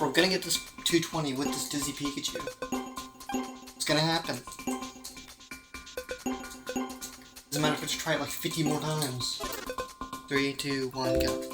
we're gonna get this 220 with this Dizzy Pikachu. It's gonna happen. Doesn't matter if I just try it like 50 more times. 3, 2, 1, go.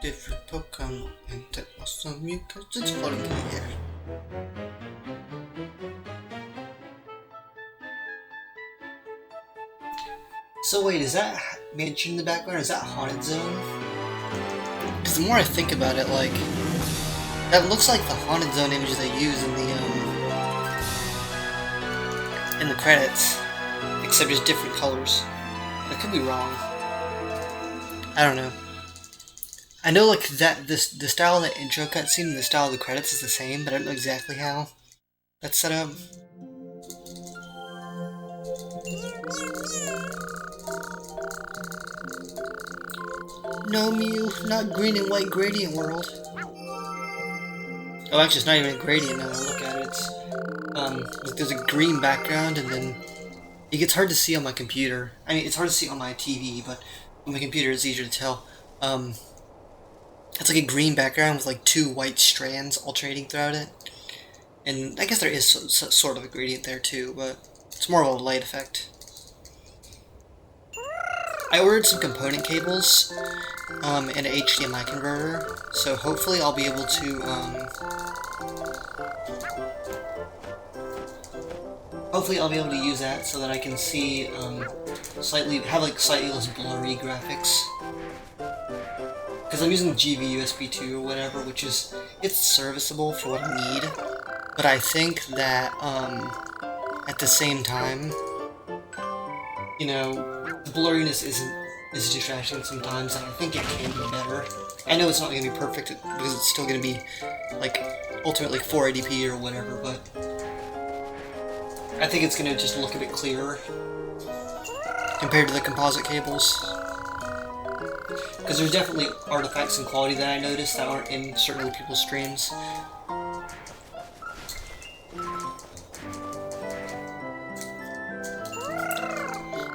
Different Pokemon and that awesome because it's floating in the air. So wait, is that mansion in the background? Is that Haunted Zone? Because the more I think about it, like, that looks like the Haunted Zone image they use in the credits, except just different colors. I could be wrong. I don't know. I know like that the style of the intro cutscene and the style of the credits is the same, but I don't know exactly how that's set up. No Mew, not green and white gradient world. Oh, actually, it's not even a gradient now that I look at it. It's like there's a green background, and then it gets hard to see on my computer. I mean, it's hard to see on my TV, but on my computer it's easier to tell. It's like a green background with like 2 white strands alternating throughout it. And I guess there is sort of a gradient there too, but it's more of a light effect. I ordered some component cables and an HDMI converter, so hopefully I'll be able to use that so that I can see slightly less blurry graphics. Because I'm using GV USB 2 or whatever, which is, it's serviceable for what I need, but I think that, at the same time, you know, the blurriness is distracting sometimes, and I think it can be better. I know it's not going to be perfect, because it's still going to be, like, ultimately 480p or whatever, but I think it's going to just look a bit clearer compared to the composite cables. Because there's definitely artifacts and quality that I noticed that aren't in certain other people's streams.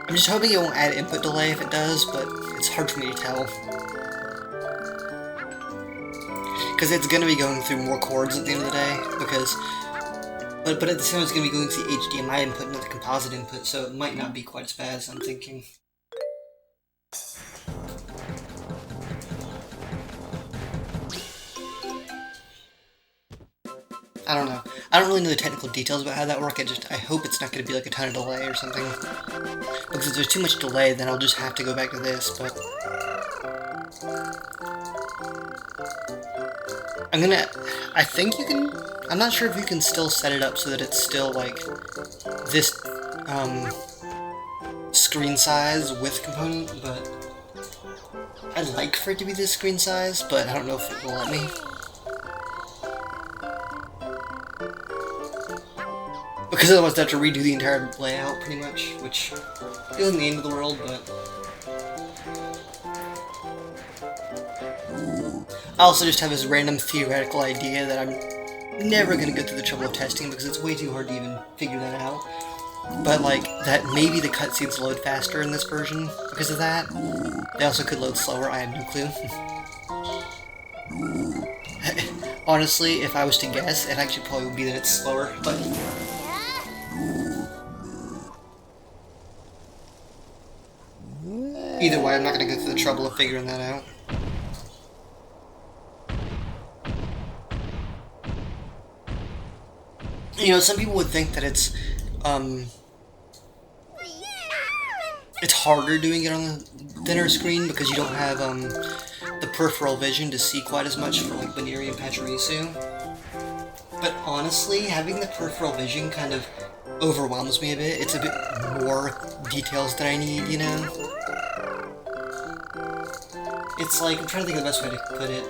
I'm just hoping it won't add input delay if it does, but it's hard for me to tell. Because it's going to be going through more cords at the end of the day, because... But at the same time it's going to be going to the HDMI input, not the composite input, so it might not be quite as bad as I'm thinking. I don't know. I don't really know the technical details about how that works. I hope it's not going to be like a ton of delay or something. Because if there's too much delay, then I'll just have to go back to this, but... I think you can... I'm not sure if you can still set it up so that it's still, like, this, screen size with component, but... I'd like for it to be this screen size, but I don't know if it will let me. Because otherwise I have to redo the entire layout, pretty much, which isn't the end of the world, but... I also just have this random theoretical idea that I'm never going to go through the trouble of testing because it's way too hard to even figure that out. But, like, that maybe the cutscenes load faster in this version because of that. They also could load slower, I have no clue. Honestly, if I was to guess, it actually probably would be that it's slower, but... Either way, I'm not going to go through the trouble of figuring that out. You know, some people would think that it's harder doing it on the thinner screen because you don't have, the peripheral vision to see quite as much for, like, Baneri and Pachirisu. But honestly, having the peripheral vision kind of overwhelms me a bit. It's a bit more details than I need, you know? It's like, I'm trying to think of the best way to put it.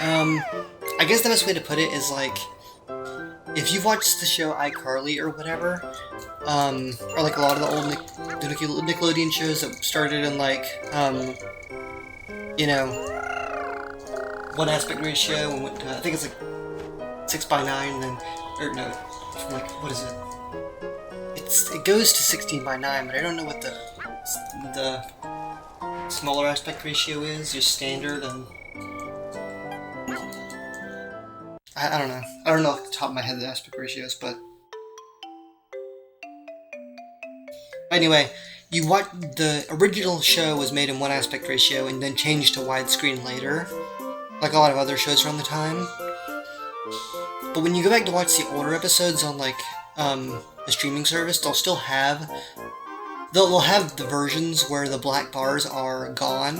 I guess the best way to put it is like, if you've watched the show iCarly or whatever, or like a lot of the old Nickelodeon shows that started in like, you know, one aspect ratio and went to, I think it's like 6:9, then, or no, like, what is it? It goes to 16:9, but I don't know what the smaller aspect ratio is, just standard, and I don't know. I don't know off the top of my head the aspect ratios, but anyway, you watch the original show was made in one aspect ratio and then changed to widescreen later, like a lot of other shows around the time. But when you go back to watch the older episodes on like a streaming service, they'll still have they'll have the versions where the black bars are gone.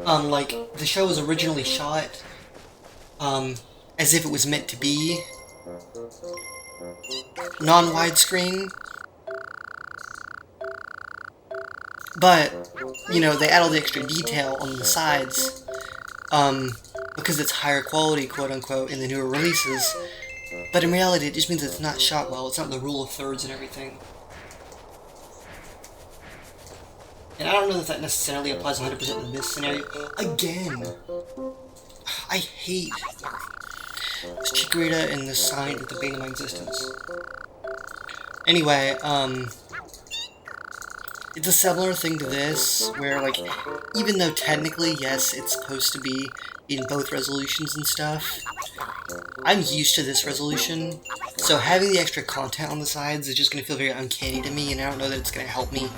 Like the show was originally shot as if it was meant to be non-widescreen, but you know, they add all the extra detail on the sides because it's higher quality, quote unquote, in the newer releases. But in reality, it just means it's not shot well. It's not the rule of thirds and everything. And I don't know if that necessarily applies 100% in this scenario. Again, I hate this Chikorita and the sign at the bane of my existence. Anyway, it's a similar thing to this, where, like, even though technically, yes, it's supposed to be in both resolutions and stuff, I'm used to this resolution, so having the extra content on the sides is just going to feel very uncanny to me, and I don't know that it's going to help me.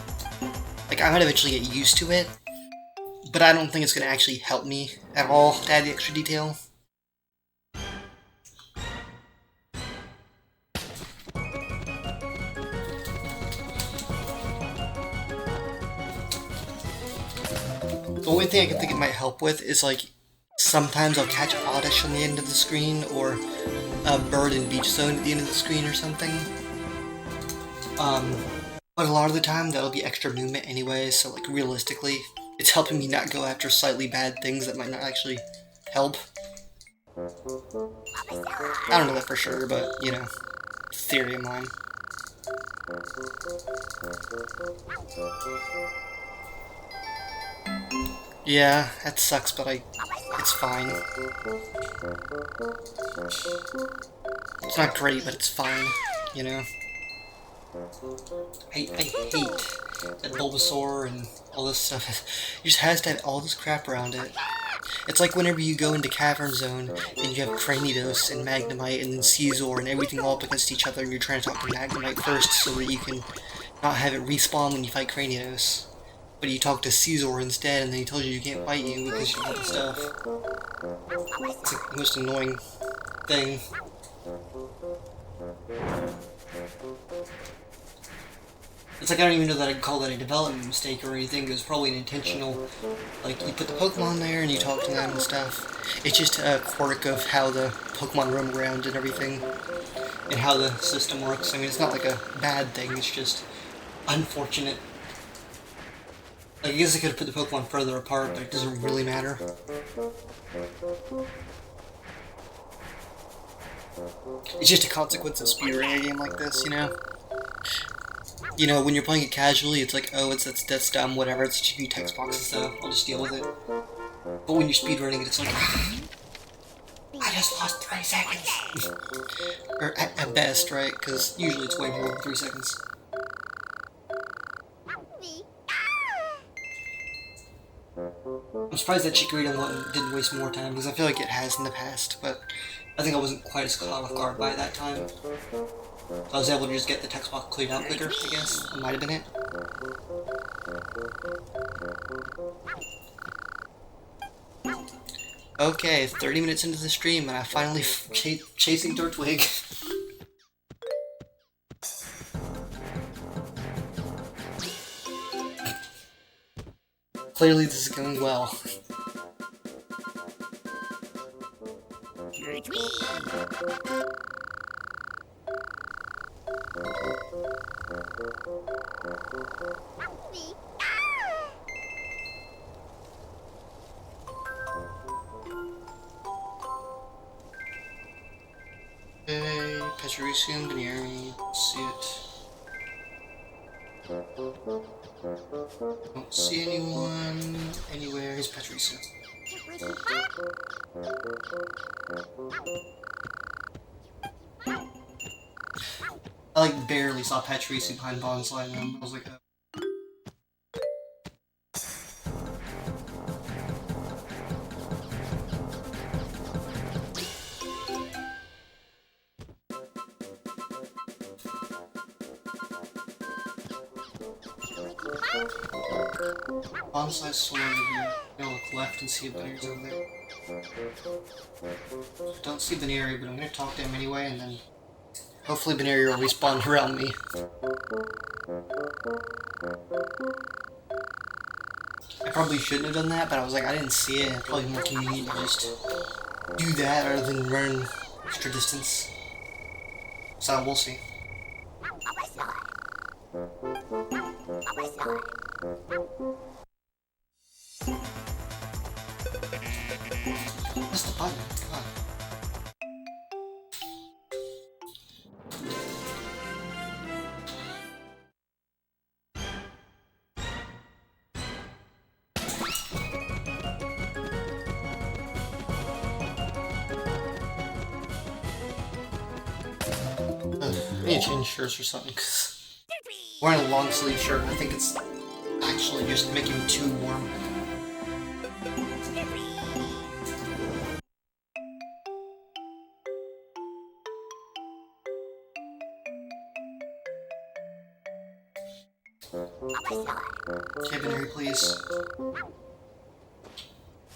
Like, I might eventually get used to it, but I don't think it's going to actually help me at all to add the extra detail. The only thing I can think it might help with is, like, sometimes I'll catch Oddish on the end of the screen, or a bird in Beach Zone at the end of the screen or something. But a lot of the time that'll be extra movement anyway, so like realistically, it's helping me not go after slightly bad things that might not actually help. I don't know that for sure, but you know, theory of mine. Yeah, that sucks, but it's fine. It's not great, but it's fine, you know? I hate that Bulbasaur and all this stuff. It just has to have all this crap around it. It's like whenever you go into Cavern Zone and you have Cranidos and Magnemite and then Caesar and everything all up against each other, and you're trying to talk to Magnemite first so that you can not have it respawn when you fight Cranidos. But you talk to Caesar instead, and then he tells you can't fight you because you don't have the stuff. It's like the most annoying thing. It's like I don't even know that I'd call that a development mistake or anything. It was probably an intentional, like, you put the Pokemon there and you talk to them and stuff. It's just a quirk of how the Pokemon roam around and everything, and how the system works. I mean, it's not like a bad thing, it's just unfortunate. Like, I guess I could have put the Pokemon further apart, but it doesn't really matter. It's just a consequence of speedrunning a game like this, you know? You know, when you're playing it casually, it's like, oh, that's dumb, whatever, it's just a few text boxes, so I'll just deal with it. But when you're speedrunning it, it's like, I just lost 3 seconds! Or at best, right? Because usually it's way more than 3 seconds. I'm surprised that Chikorita one didn't waste more time, because I feel like it has in the past, but I think I wasn't quite as caught off guard by it that time. So I was able to just get the text box cleared out quicker, I guess. That might have been it. Okay, 30 minutes into the stream, and I finally chasing Turtwig. Clearly this is going well. Pachirisu, Baneri, let's see it. Don't see anyone anywhere. Here's Pachirisu. I like barely saw Pachirisu behind Bonsai and I was like, oh. Bonsai sword over here. I'm gonna look left and see if Baneri's over there. Don't see Baneri, but I'm gonna talk to him anyway, and then hopefully Baneri will respawn around me. I probably shouldn't have done that, but I was like, I didn't see it. It's probably more convenient to just do that rather than run extra distance. So we'll see. What's the button? Come on. I need to change shirts or something, because wearing a long sleeve shirt, I think it's actually just making me too warm. Okay, Baneri, please.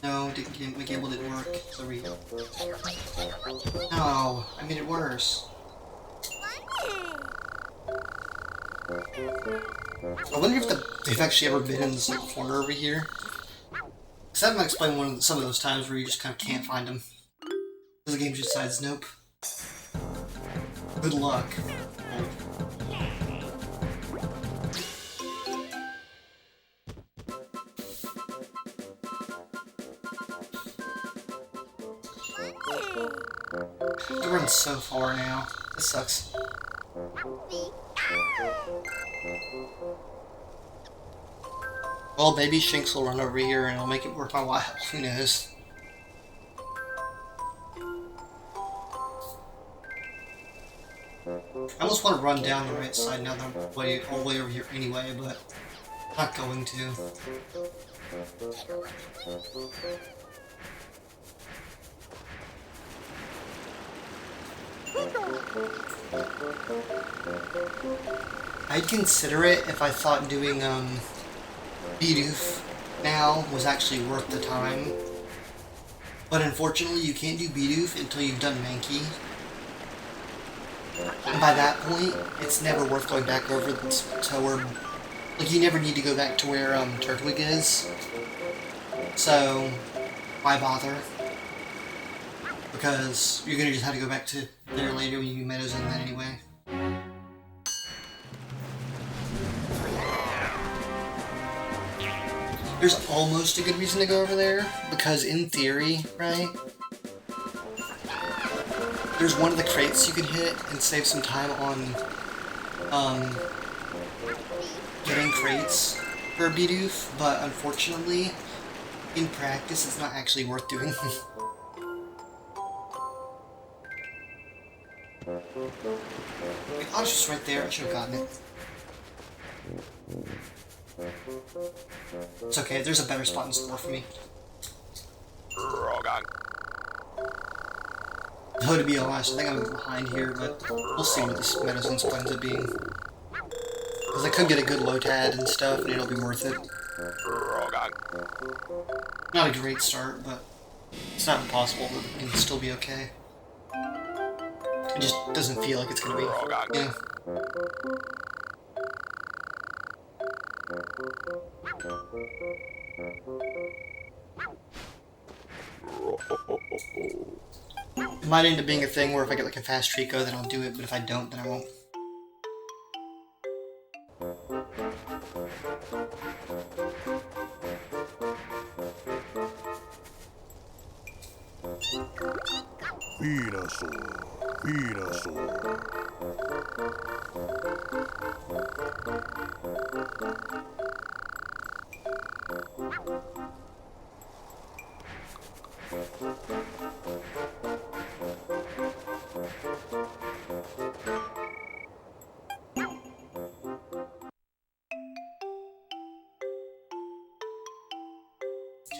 No, McGamble didn't work. Sorry. No, I made it worse. I wonder if they've actually ever been in this little corner over here. Because that might explain some of those times where you just kind of can't find them. Because the game just decides, nope. Good luck. I run so far now. This sucks. Well, maybe Shinx will run over here and it'll make it worth my while. Who knows? I almost want to run down the right side now that I'm all the way over here anyway, but I'm not going to. I'd consider it if I thought doing Bidoof now was actually worth the time. But unfortunately you can't do Bidoof until you've done Mankey. And by that point, it's never worth going back over to where, like, you never need to go back to where Turtwig is. So why bother? Because you're gonna just have to go back to there later when you do Meadows in that anyway. There's almost a good reason to go over there, because in theory, right, there's one of the crates you could hit and save some time on getting crates for Bidoof, but unfortunately, in practice, it's not actually worth doing. Wait, I was just right there, I should have gotten it. It's okay, there's a better spot in store for me. Though, to be honest, I think I'm behind here, but we'll see what this medicine ends up being. Because I could get a good Lotad and stuff, and it'll be worth it. Not a great start, but it's not impossible, but it can still be okay. It just doesn't feel like it's gonna be. Yeah. It might end up being a thing where if I get like a fast treeko, then I'll do it, but if I don't, then I won't.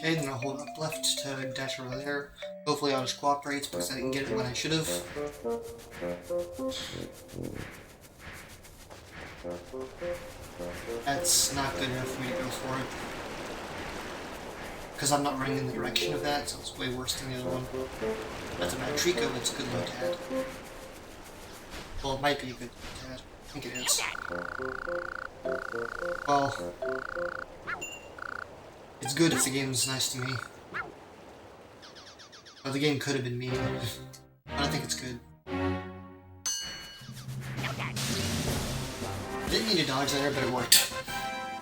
Okay, then I'll hold up left to dash over there. Hopefully I'll just cooperates because I didn't get it when I should have. That's not good enough for me to go for it. Because I'm not running in the direction of that, so it's way worse than the other one. That's a bad treeko, it's a good low tad. Well, it might be a good low tad. I think it is. Well, it's good if the game's nice to me. Well, the game could have been mean. But I think it's good. I didn't need to dodge there, but it worked.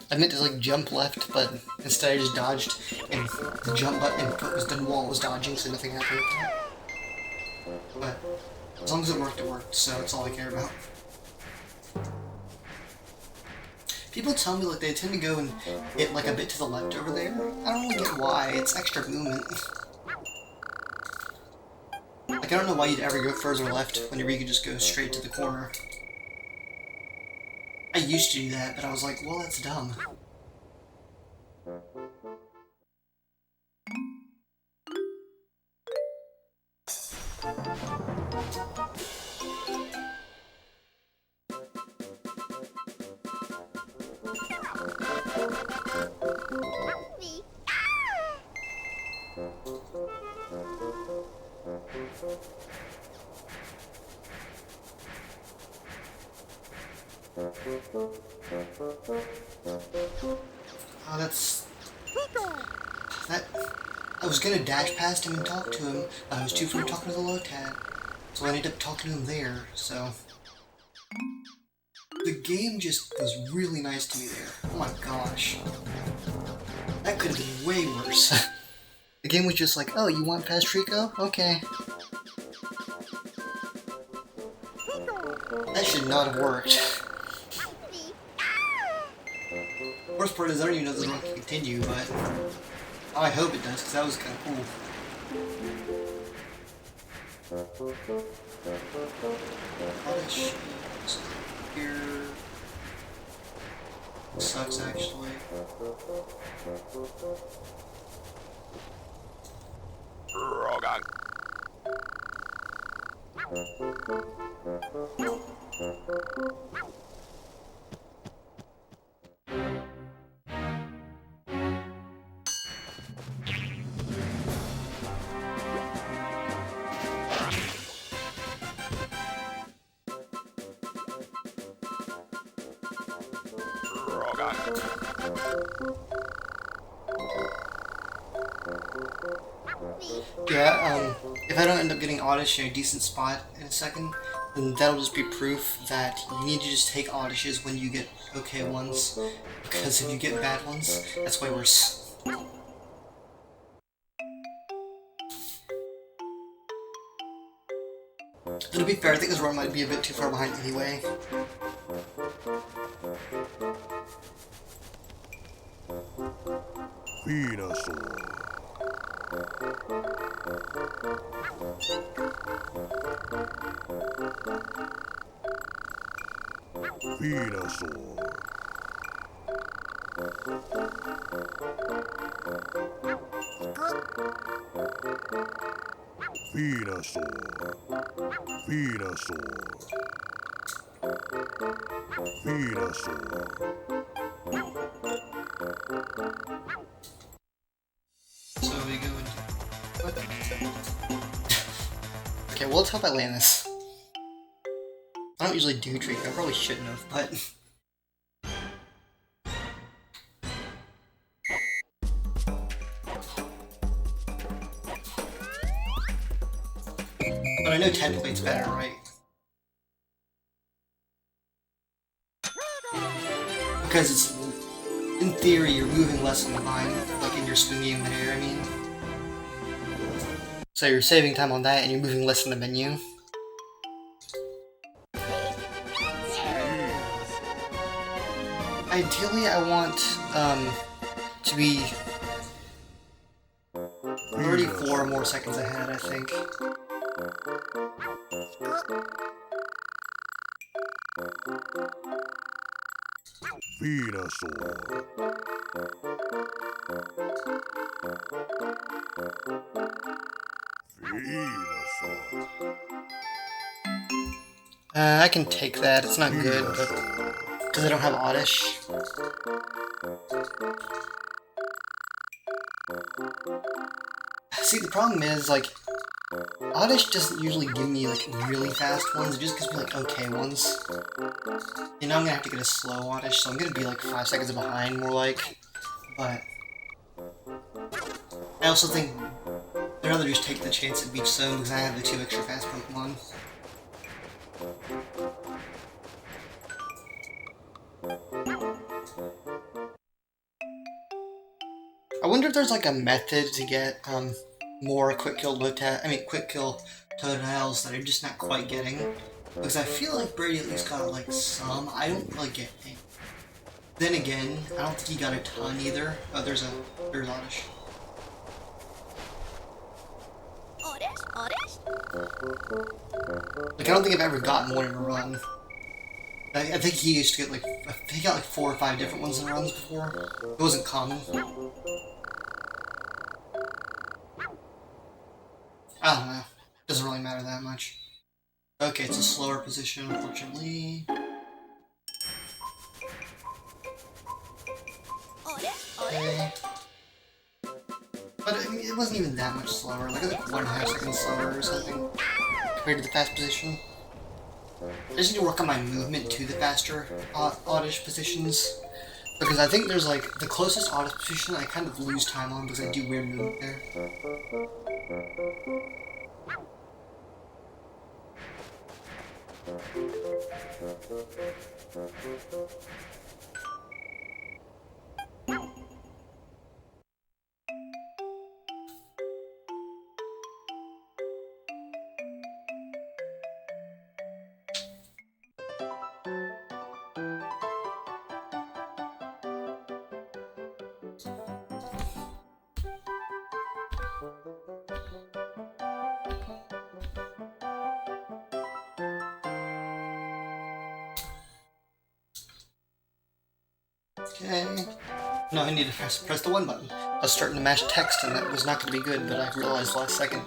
I meant to like jump left, but instead I just dodged, and the jump button was the wall was dodging, so nothing happened with that. But as long as it worked, so that's all I care about. People tell me like they tend to go and hit like a bit to the left over there. I don't really get why. It's extra movement. Like I don't know why you'd ever go further left when you could just go straight to the corner. I used to do that, but I was like, well, that's dumb. Oh, that. I was gonna dash past him and talk to him, but I was too afraid of talking to the Lotad, so I ended up talking to him there, so. The game just was really nice to me there. Oh my gosh. That could have been way worse. The game was just like, oh, you want past Treeko? Okay. That should not have worked. Worst part is I don't even know if this one can continue, but I hope it does, because that was kind of cool. Here sucks actually. Rogan. Yeah, if I don't end up getting oddish in a decent spot in a second, then that'll just be proof that you need to just take oddishes when you get okay ones, because if you get bad ones, that's way worse. But to be fair, I think this run might be a bit too far behind anyway. So we go into... What? Okay, well, let's hope I land this. I don't usually do treeko, I probably shouldn't have, but... But I know technically it's better, right? Because it's... In theory, you're moving less on the vine, like in your swinging in midair, I mean. So you're saving time on that, and you're moving less in the menu. ideally I want to be 34 more seconds ahead, I think. Venusaur. Venusaur. I can take that. It's not good, but because I don't have Oddish. See, the problem is, like, Oddish doesn't usually give me, like, really fast ones. It just gives me, like, okay ones. You know, I'm gonna have to get a slow Oddish, so I'm gonna be, like, 5 seconds behind, more like. But I also think I'd rather just take the chance at Beach Zone because I have the 2 extra fast Pokemon. I wonder if there's like a method to get more quick kill Totodiles that I'm just not quite getting. Because I feel like Brady at least got like some. I don't really get any. Then again, I don't think he got a ton either. Oh, there's Oddish. Like, I don't think I've ever gotten one in a run. I think he used to get like, he got like 4 or 5 different ones in runs before. It wasn't common. I don't know. Doesn't really matter that much. Okay, it's a slower position, unfortunately. Okay. But I mean, it wasn't even that much slower. Like, I think 1.5 seconds slower or something compared to the fast position. I just need to work on my movement to the faster Oddish positions. Because I think there's like, the closest Oddish position I kind of lose time on because I do weird movement there. Okay. No, I need to press the 1 button. I was starting to mash text and that was not going to be good, but I realized last second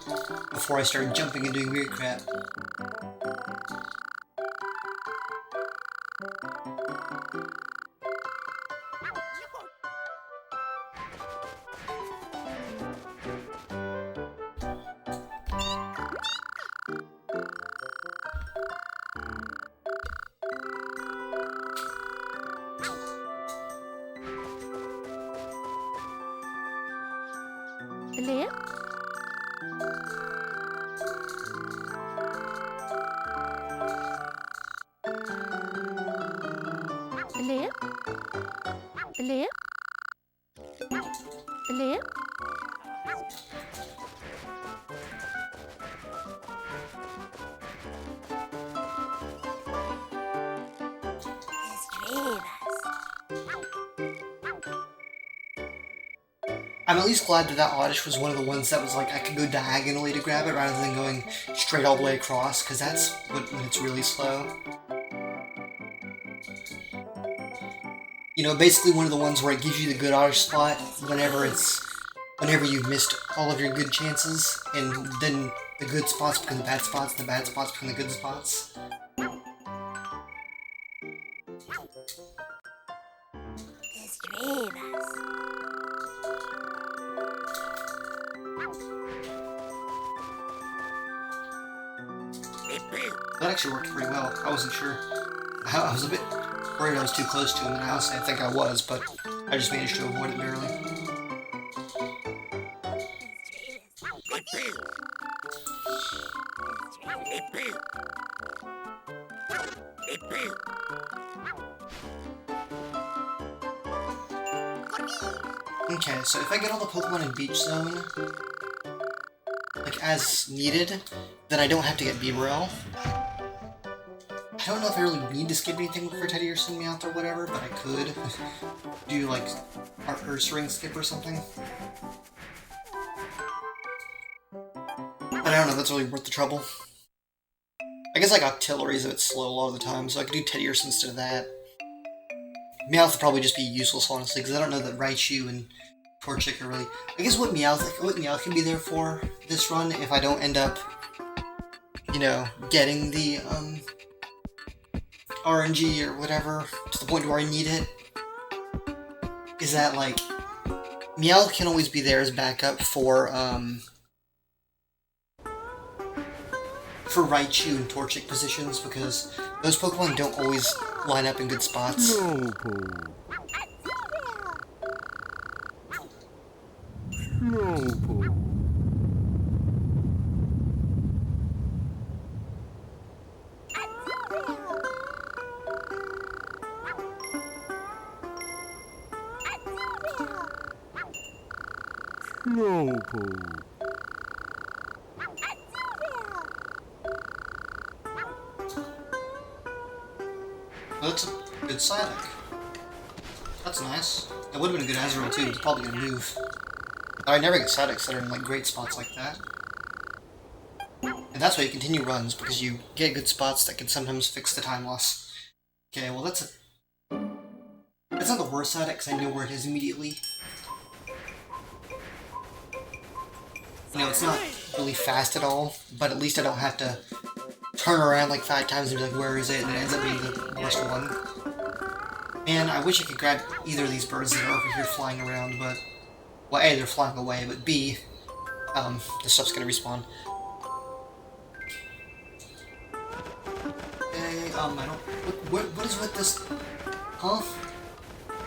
before I started jumping and doing weird crap. I'm at least glad that that Oddish was one of the ones that was like, I could go diagonally to grab it rather than going straight all the way across, because that's when it's really slow. You know, basically one of the ones where it gives you the good Oddish spot whenever you've missed all of your good chances, and then the good spots become the bad spots, and the bad spots become the good spots. That actually worked pretty well. I wasn't sure. I was a bit worried I was too close to him, and honestly I think I was, but I just managed to avoid it barely. Okay, so if I get all the Pokemon in Beach Zone, like as needed, then I don't have to get Beaverell. I don't know if I really need to skip anything for teddiursa and meowth or whatever, but I could do like our Earth ring skip or something. But I don't know if that's really worth the trouble. I guess like Octillery is a bit slow a lot of the time, so I could do teddiursa instead of that. Meowth would probably just be useless, honestly, because I don't know that Raichu and Torchic are really... I guess what Meowth can be there for this run, if I don't end up, you know, getting the, RNG or whatever, to the point where I need it, is that, like, Meowth can always be there as backup for Raichu and Torchic positions, because those Pokemon don't always line up in good spots. That's a good Psyduck. That's nice. That would have been a good Azurill too, it's probably gonna move. I never get Psyducks that are in like great spots like that. And that's why you continue runs, because you get good spots that can sometimes fix the time loss. Okay, well that's not the worst Psyduck, because I know where it is immediately. You know, it's not really fast at all, but at least I don't have to turn around like 5 times and be like, where is it? And it ends up being the worst one. Man, I wish I could grab either of these birds that are over here flying around, but... Well, A, they're flying away, but B, the stuff's gonna respawn. Okay, I don't... What is with this... Huh?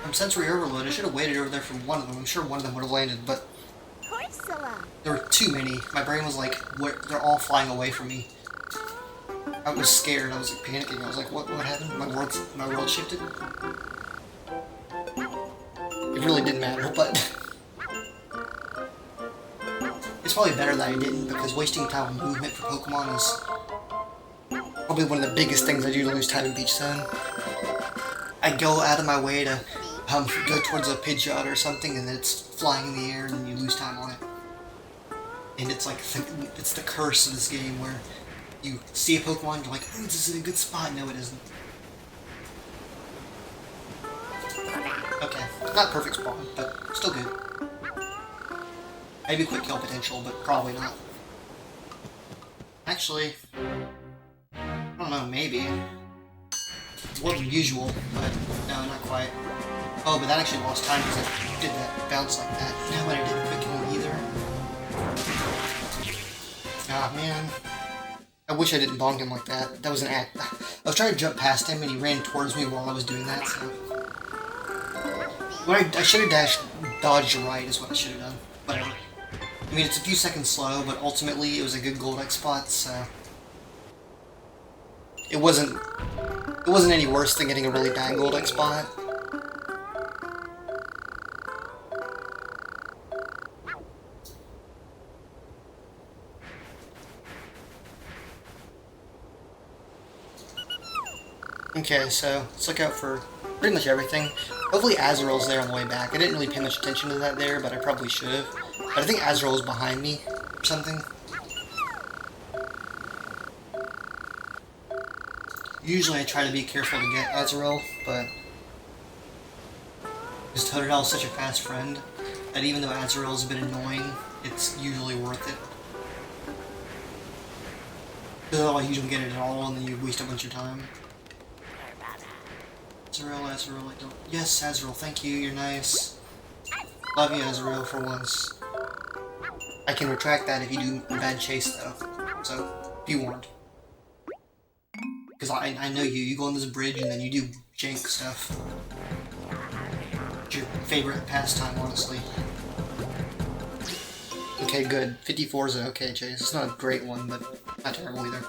I'm sensory overload. I should have waited over there for one of them. I'm sure one of them would have landed, but... There were too many. My brain was like, they're all flying away from me. I was scared. I was like panicking. I was like, what happened? My world shifted? It really didn't matter, but... It's probably better that I didn't, because wasting time on movement for Pokemon is probably one of the biggest things I do to lose time in Beach Zone. I go out of my way to go towards a Pidgeot or something, and then it's flying in the air, and then you lose time on it. And it's like, it's the curse of this game, where you see a Pokemon, and you're like, ooh, this is a good spot. No, it isn't. Okay, not perfect spawn, but still good. Maybe quick kill potential, but probably not. Actually, I don't know, maybe. More than usual, but no, not quite. Oh, but that actually lost time because I did that bounce like that. No, but I didn't quick kill either. Ah, man. I wish I didn't bonk him like that. That was an act. I was trying to jump past him and he ran towards me while I was doing that, so... What I should have dodged right is what I should have done. Whatever. I mean, it's a few seconds slow, but ultimately it was a good Goldex spot, so... It wasn't any worse than getting a really bad Goldex spot. Okay, so let's look out for pretty much everything. Hopefully Azurill's there on the way back. I didn't really pay much attention to that there, but I probably should have. But I think Azurill is behind me or something. Usually I try to be careful to get Azurill, but because Totodile is such a fast friend that even though Azurill is a bit annoying, it's usually worth it. Because otherwise you don't get it at all and then you waste a bunch of time. Azurill, I don't... Yes, Azurill, thank you, you're nice. Love you, Azurill, for once. I can retract that if you do a bad chase, though. So, be warned. Because I know you go on this bridge and then you do jank stuff. It's your favorite pastime, honestly. Okay, good. 54 is an okay chase. It's not a great one, but not terrible either.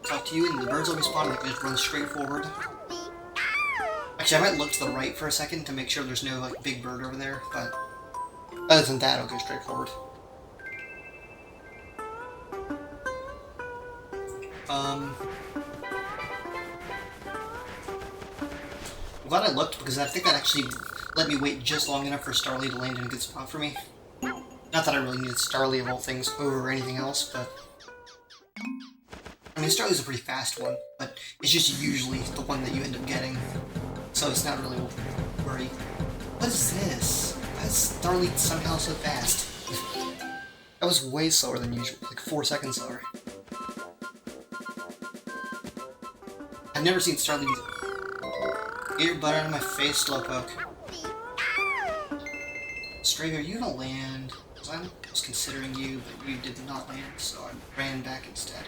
Talk to you, and the birds will be spotted. They can just run straight forward. Actually, I might look to the right for a second to make sure there's no like big bird over there, but other than that, I'll go straight forward. I'm glad I looked, because I think that actually let me wait just long enough for Starly to land in a good spot for me. Not that I really needed Starly of all things over anything else, but... I mean, Starly's a pretty fast one, but it's just usually the one that you end up getting. So it's not really a worry. What is this? Why is Starly somehow so fast? That was way slower than usual, like 4 seconds slower. I've never seen Starly get your butt out of my face, Slowpoke. Stray, are you gonna land? Because I was considering you, but you did not land, so I ran back instead.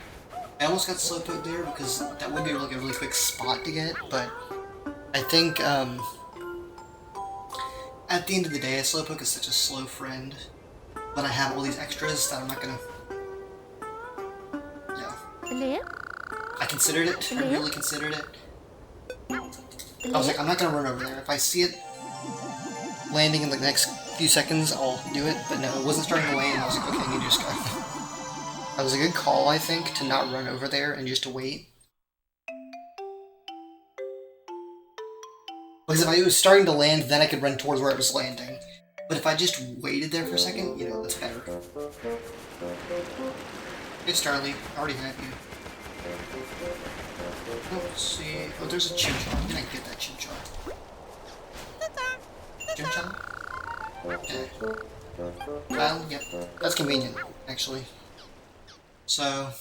I almost got Slowpoke there because that would be like a really quick spot to get, but I think at the end of the day, a Slowpoke is such a slow friend. But I have all these extras that I'm not gonna... Yeah. I considered it. I really considered it. I was like, I'm not gonna run over there. If I see it landing in the next few seconds, I'll do it. But no, it wasn't starting to land. I was like, okay, I need to just go. That was a good call, I think, to not run over there and just to wait. Because if I was starting to land, then I could run towards where it was landing. But if I just waited there for a second, you know, that's better. Hey, Starly, I already have you. Oh, let's see. Oh, there's a Chimchar. I'm gonna get that Chimchar. Chimchar? Okay. Well, yep. That's convenient, actually. So...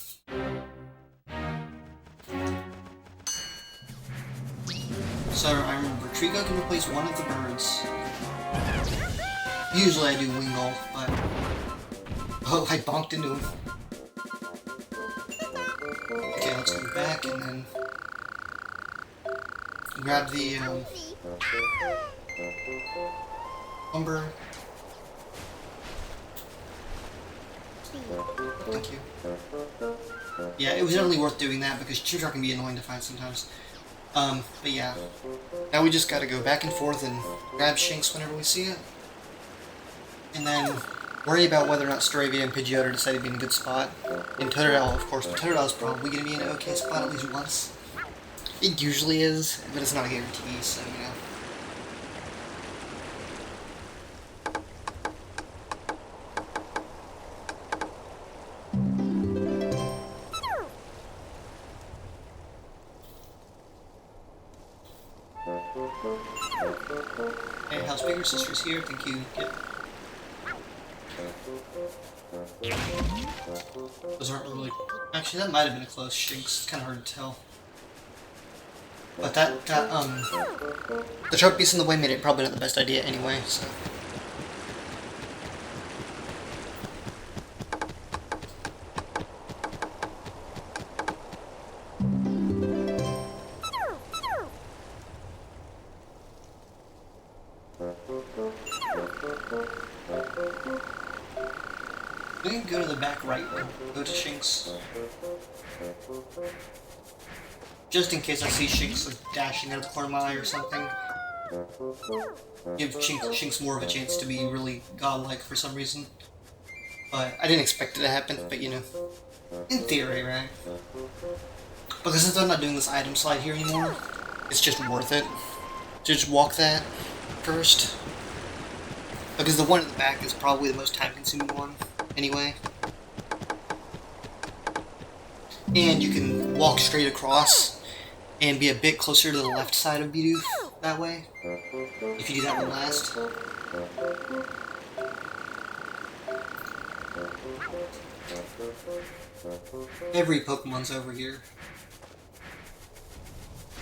So, I remember, Treeko can replace one of the birds. Usually I do wing ult, but... Oh, I bonked into him. Okay, let's go back and then... grab the, lumber. Thank you. Yeah, it was definitely worth doing that because Chimchar can be annoying to find sometimes. But yeah. Now we just gotta go back and forth and grab Shinx whenever we see it. And then worry about whether or not Staravia and Pidgeotto decide to be in a good spot. And Totodile, of course, but Totodile's probably gonna be in an okay spot at least once. It usually is, but it's not a guarantee, so you know. Hey, how's Bigger Sister's here? Thank you. Yep. Those aren't really... Actually, that might have been a close Shinx. It's kind of hard to tell. But the sharp piece in the way made it probably not the best idea anyway, so... We can go to the back right one. Go to Shinx. Just in case I see Shinx like, dashing out of the corner of my eye or something. Give Shinx more of a chance to be really godlike for some reason. But I didn't expect it to happen, but you know. In theory, right? Because since I'm not doing this item slide here anymore, it's just worth it to just walk that first. Because the one at the back is probably the most time-consuming one, anyway. And you can walk straight across and be a bit closer to the left side of Meadow that way, if you do that one last. Every Pokemon's over here.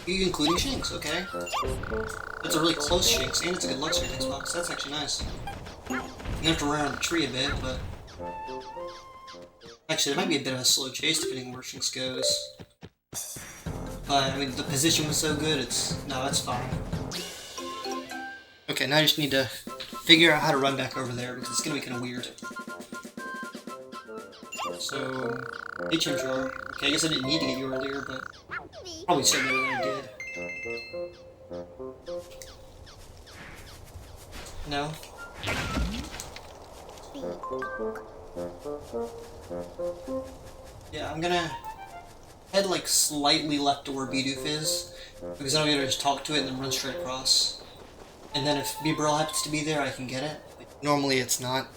Including Shinx, okay. That's a really close Shinx, and it's a good luxury Xbox. That's actually nice. You have to run around the tree a bit, but... Actually, it might be a bit of a slow chase depending on where Shinx goes. But, I mean, the position was so good, no, it's fine. Okay, now I just need to figure out how to run back over there, because it's gonna be kind of weird. So... Hey, Chimchar. Okay, I guess I didn't need to get you earlier, but... Probably said better than I did. No? Yeah, I'm gonna head like slightly left to where Bidoof is, because then I'll be able to just talk to it and then run straight across. And then if Bibarel happens to be there, I can get it. Normally it's not.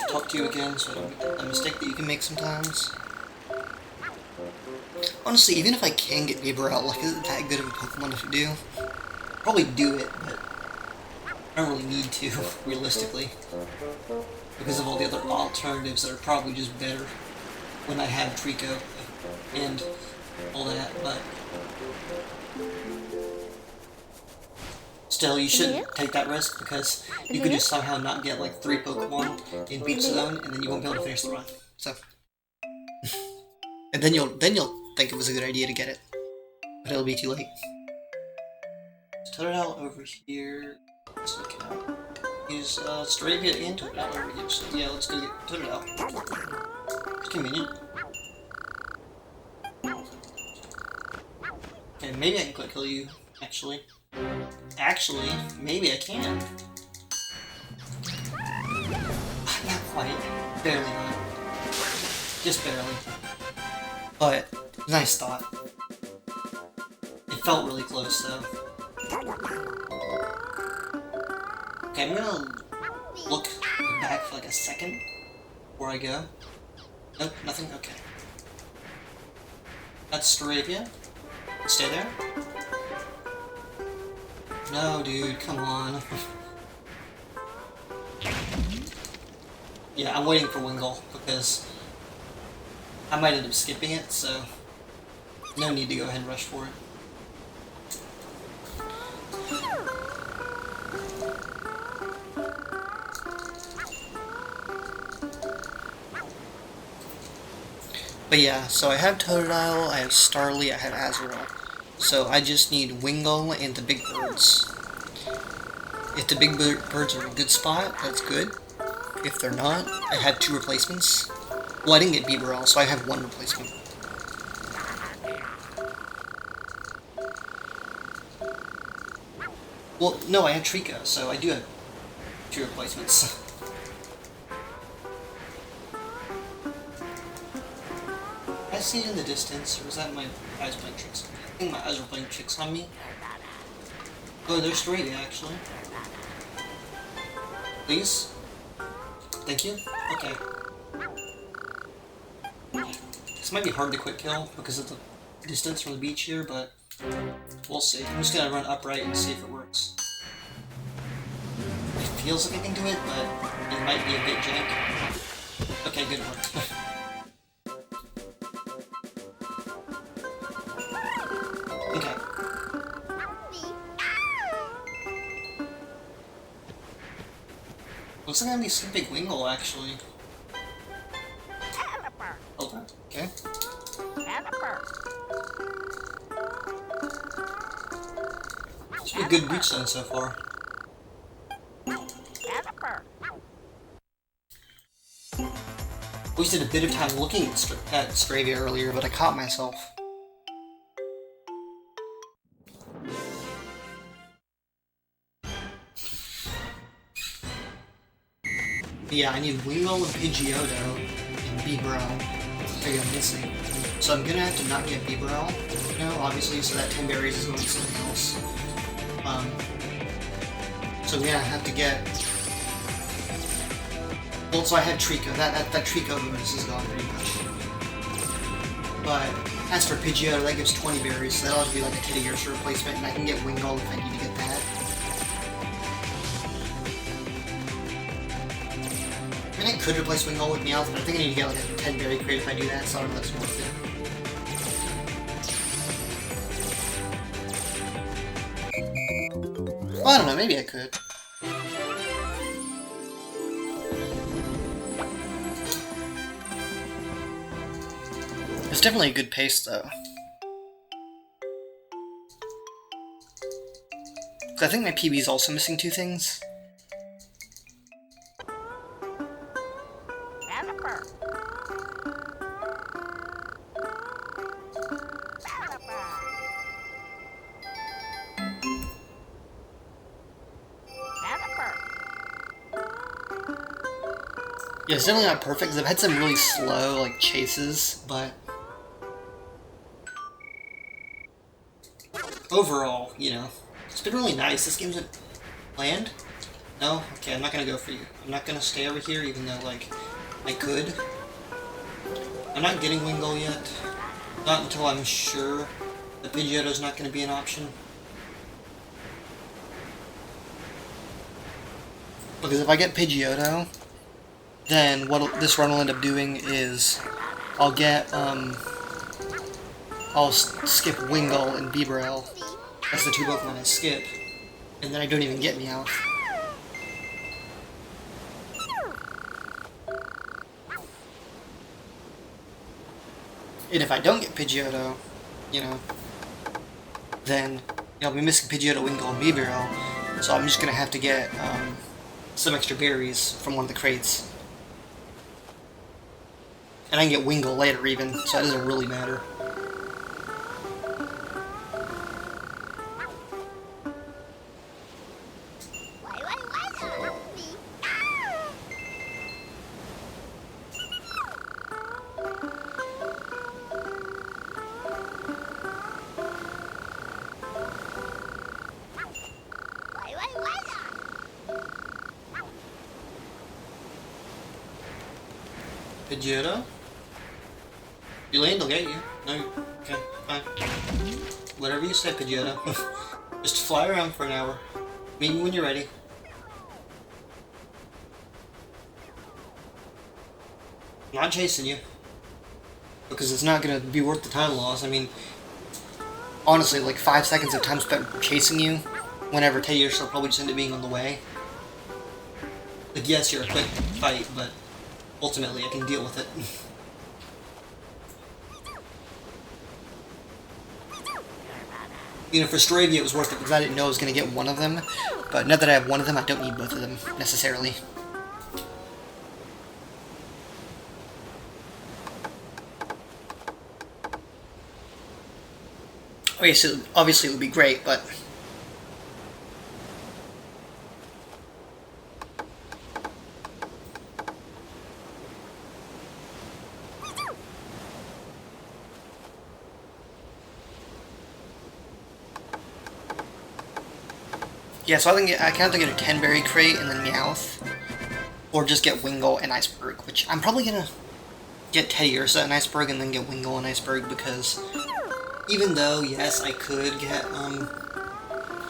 Talk to you again so I don't make a mistake that you can make sometimes. Honestly, even if I can get Bibarel, like, is it that good of a Pokemon if I do? Probably do it, but I don't really need to, realistically. Because of all the other alternatives that are probably just better when I have Treeko and all that, but still, you shouldn't take that risk because you could just somehow not get like 3 Pokemon in Beach Zone and then you won't be able to finish the run. So, and then you'll think it was a good idea to get it, but it'll be too late. Totodile over here. Let's look it out. Use Staravia and Totodile over here. So yeah, let's go get Totodile. It's convenient. Okay, maybe I can quick kill you. Actually, maybe I can. Not quite. Barely not. Just barely. But, nice thought. It felt really close, though. Okay, I'm gonna look back for like a second before I go. Nope, nothing? Okay. That's Staravia. Stay there. No, dude, come on. Yeah, I'm waiting for Wingull, because I might end up skipping it, so no need to go ahead and rush for it. But yeah, so I have Totodile, I have Starly, I have Azurill. So I just need Wingull and the big birds. If the big birds are in a good spot, that's good. If they're not, I have 2 replacements. Well, I didn't get Bibarel, so I have 1 replacement. Well, no, I had Treeko, so I do have 2 replacements. I see it in the distance, or was that my eyes playing tricks? I think my eyes were playing tricks on me. Oh, there's Staravia, actually. Please? Thank you? Okay. This might be hard to quick kill because of the distance from the beach here, but we'll see. I'm just gonna run upright and see if it works. It feels like I can do it, but it might be a bit jank. Okay, good work. Okay. Looks like I'm gonna be sleeping Wingull, actually. Hold on. Okay. It's been a good beach zone so far. Wasted a bit of time looking at Staravia earlier, but I caught myself. Yeah, I need Wingull and Pidgeotto and Bibarel. I think I'm missing. So I'm gonna have to not get Bibarel, you know, obviously, so that 10 berries is going to something else. So yeah, I have to get... Well, so I had Treeko. That Treeko bonus is gone pretty much. But as for Pidgeotto, that gives 20 berries, so that'll have to be like a teddiursa replacement, and I can get Wingull if I need to get that. I mean, I could replace Wingull with Meowth, but I think I need to get like a 10 berry crate if I do that, so I don't know if that's worth it. Well, I don't know, maybe I could. It's definitely a good pace, though. I think my PB is also missing 2 things. Yeah, it's definitely not perfect, because I've had some really slow, like, chases, but... overall, you know, it's been really nice. This game's land? No? Okay, I'm not gonna go for you. I'm not gonna stay over here, even though, like, I could. I'm not getting Wingull yet. Not until I'm sure that Pidgeotto's not gonna be an option. Because if I get Pidgeotto, then what this run will end up doing is I'll get, I'll skip Wingull and Bibarel. That's the 2 Pokemon I skip. And then I don't even get Meowth. And if I don't get Pidgeotto, you know, then I'll be missing Pidgeotto, Wingull, and Bibarel. So I'm just gonna have to get some extra berries from one of the crates. And I can get Wingull later even, so that doesn't really matter. Pidgeotto? You land, I'll get you. No, okay, fine. Whatever you say, Pidgeotto. Just fly around for an hour. Meet me when you're ready. I'm not chasing you. Because it's not gonna be worth the time loss. I mean, honestly, like 5 seconds of time spent chasing you, whenever teddiursa will probably just end up being on the way. Like, yes, you're a quick fight, but ultimately I can deal with it. You know, for Stravia it was worth it because I didn't know I was going to get one of them, but now that I have one of them, I don't need both of them, necessarily. Okay, so obviously it would be great, but... yeah, so I can have to get a 10-berry crate and then Meowth, or just get Wingull and Iceberg, which I'm probably gonna get Teddiursa and Iceberg and then get Wingull and Iceberg, because even though, yes, I could get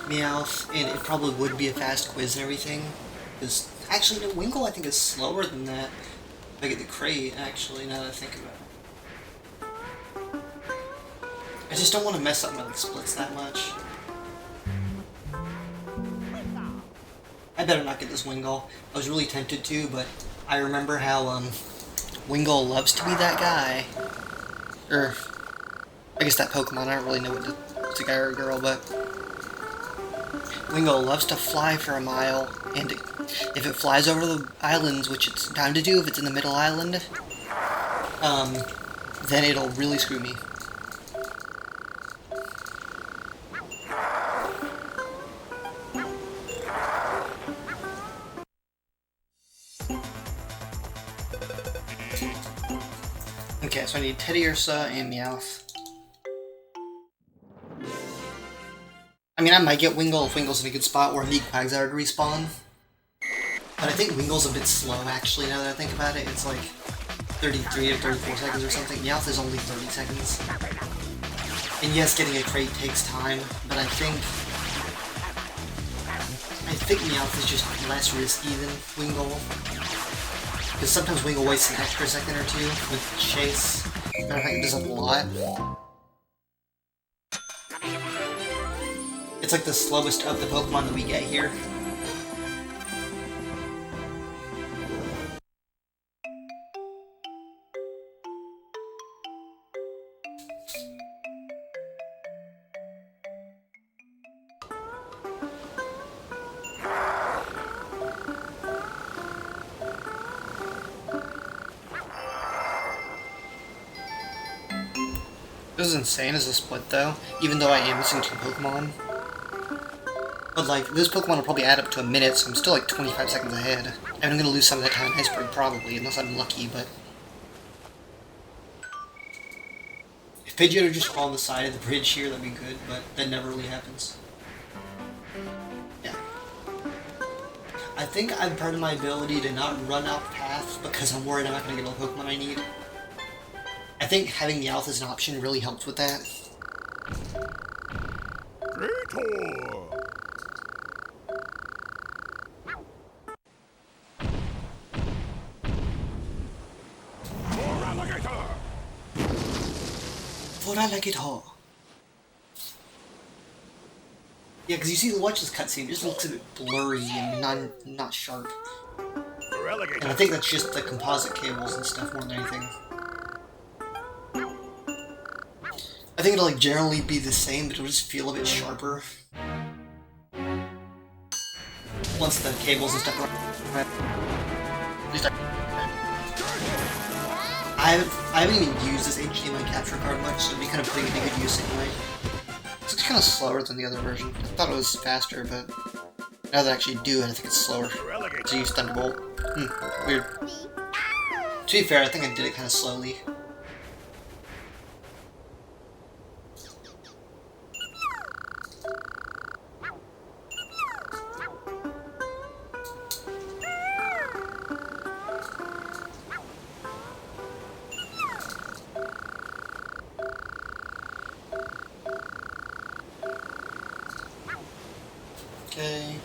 Meowth, and it probably would be a fast quiz and everything, because actually, no, Wingull I think is slower than that. If I get the crate, actually, now that I think about it. I just don't want to mess up my splits that much. I better not get this Wingull. I was really tempted to, but I remember how Wingull loves to be that guy. Or, I guess that Pokemon, I don't really know what it's a guy or a girl, but Wingull loves to fly for a mile, and if it flies over the islands, which it's time to do if it's in the middle island, then it'll really screw me. Okay, so I need Teddiursa and Meowth. I mean, I might get Wingull if Wingull's in a good spot where I need Quagsire to respawn. But I think Wingull's a bit slow, actually, now that I think about it. It's like 33 or 34 seconds or something. Meowth is only 30 seconds. And yes, getting a crate takes time, but I think Meowth is just less risky than Wingull. Because sometimes Wingull wastes an extra second or two with Chase. Matter of fact, it does a lot. It's like the slowest of the Pokemon that we get here. This is insane as a split though, even though I am missing 2 Pokemon. But like, this Pokemon will probably add up to a minute, so I'm still like 25 seconds ahead. And I'm gonna lose some of that time in Iceberg probably, unless I'm lucky, but... If Pidgeot are just on the side of the bridge here, that'd be good, but that never really happens. Yeah. I think I'm part of my ability to not run out the path because I'm worried I'm not gonna get all the Pokemon I need. I think having meowth as an option really helps with that. Treeko! For alligator! Yeah, because you see, watch this cutscene, it just looks a bit blurry and not sharp. And I think that's just the composite cables and stuff more than anything. I think it'll like generally be the same, but it'll just feel a bit sharper. Once the cables and stuff are... At least I haven't even used this HDMI capture card much, so it'd be kind of putting it to good use anyway. It's kind of slower than the other version. I thought it was faster, but now that I actually do it, I think it's slower. To use Thunderbolt. Weird. To be fair, I think I did it kind of slowly. Okay.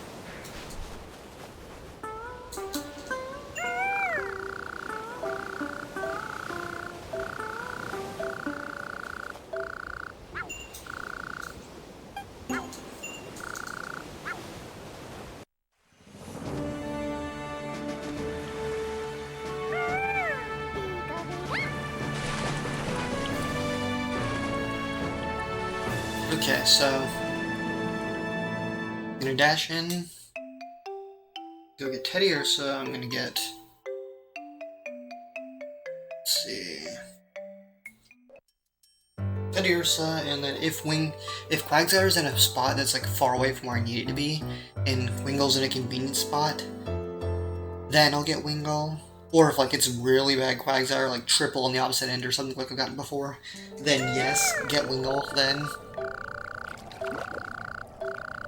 Okay, so I'm gonna dash in, go get teddiursa. I'm gonna get, let's see, teddiursa, and then if Quagsire's in a spot that's like far away from where I need it to be, and Wingle's in a convenient spot, then I'll get Wingle. Or if like it's really bad Quagsire, like triple on the opposite end or something like I've gotten before, then yes, get Wingle then.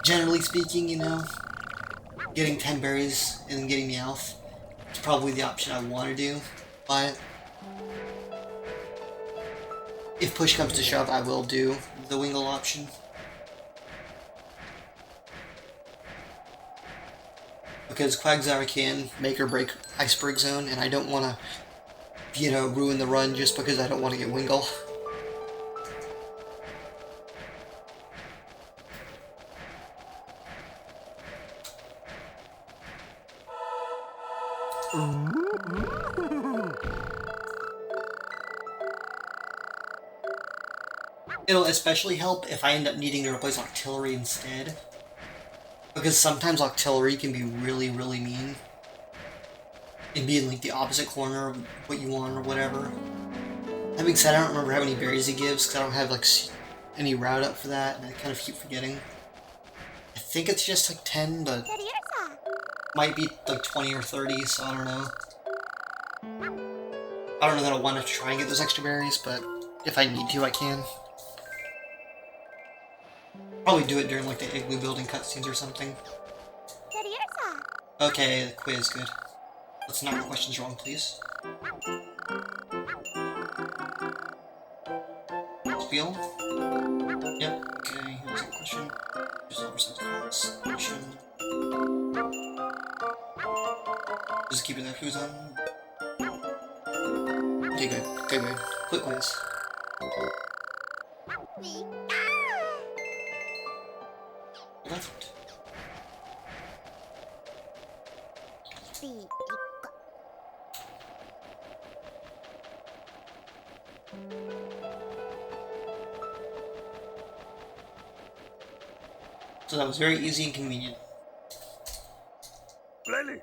Generally speaking, you know, getting 10 berries and then getting meowth is probably the option I want to do, but if push comes to shove, I will do the Wingle option. Because Quagsire can make or break Iceberg Zone, and I don't want to, you know, ruin the run just because I don't want to get Wingle. It'll especially help if I end up needing to replace Octillery instead. Because sometimes Octillery can be really, really mean. And be in like the opposite corner of what you want or whatever. That being said, I don't remember how many berries he gives because I don't have like any route up for that, and I kind of keep forgetting. I think it's just like 10, but might be like 20 or 30, so I don't know. I don't know that I want to try and get those extra berries, but if I need to, I can. Probably do it during like the igloo building cutscenes or something. Okay, the quiz, good. Let's not get questions wrong, please. Spiel? Yep, okay, here's a question. Question. Just keep it there, who's on? Okay, good, good, good. Quick quiz. So that was very easy and convenient. Plenty.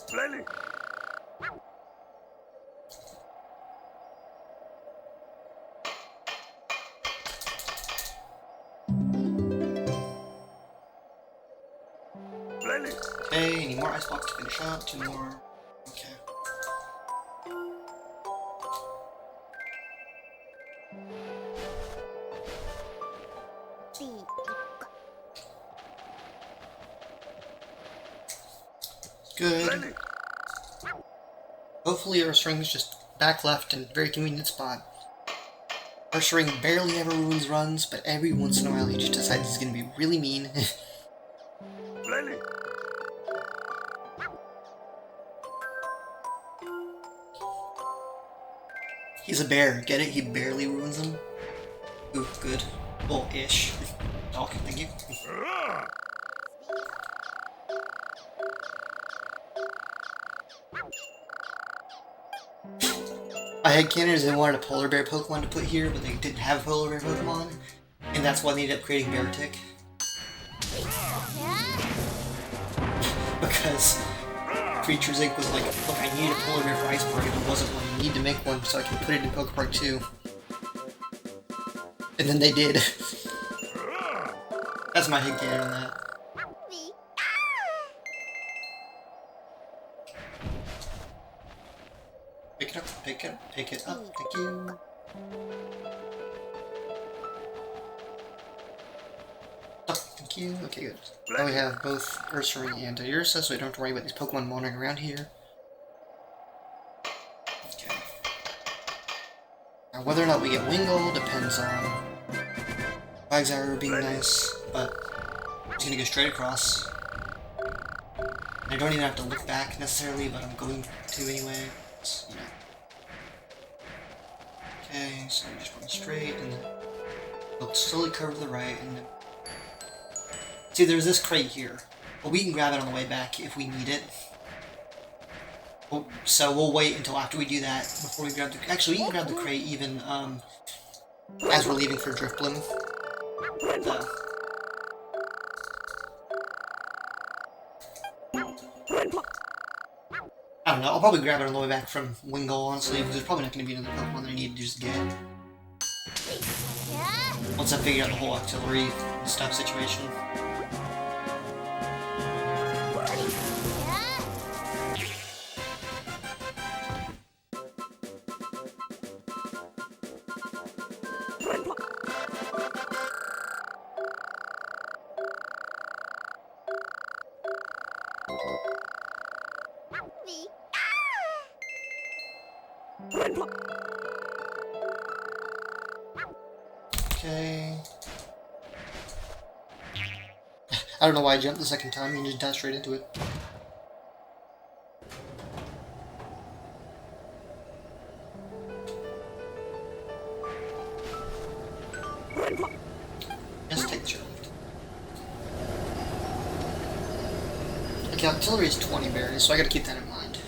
Plenty. Plenty. Okay, any more ice blocks to finish up? 2 more. Okay. Good. Plenty. Hopefully Ursaring's just back left in a very convenient spot. Ursaring barely ever ruins runs, but every once in a while he just decides he's gonna be really mean. Plenty. He's a bear, get it? He barely ruins them. Ooh, good. Well, ish. Okay, thank you. Ah. I had cannons and wanted a polar bear Pokemon to put here, but they didn't have a polar bear Pokemon, and that's why they ended up creating Beartic. Because Creatures Inc. was like, look, I need a polar bear for Iceberg. If it wasn't one, you need to make one so I can put it in Pokepark 2. And then they did. That's my headcanon on that. Pick it up, pick it up, pick it up, thank you. Oh, thank you. Okay, good. Now we have both Ursaring and teddiursa, so we don't have to worry about these Pokemon wandering around here. Okay. Now, whether or not we get Wingull depends on Quagsire being nice, but I'm just gonna go straight across. I don't even have to look back necessarily, but I'm going to anyway. You know. Okay, so we just run straight and then look slowly curve to the right and then. See, there's this crate here, but we can grab it on the way back if we need it. So we'll wait until after we do that before we grab the. Actually, we can grab the crate even as we're leaving for Drifblim. I don't know, I'll probably grab it on the way back from Wingull, honestly, because there's probably not going to be another Pokemon that I need to just get. Once I figure out the whole artillery stuff situation. Okay. I don't know why I jumped the second time, you just dive straight into it. Just take the chair lift. Okay, artillery is 20 berries, so I gotta keep that in mind.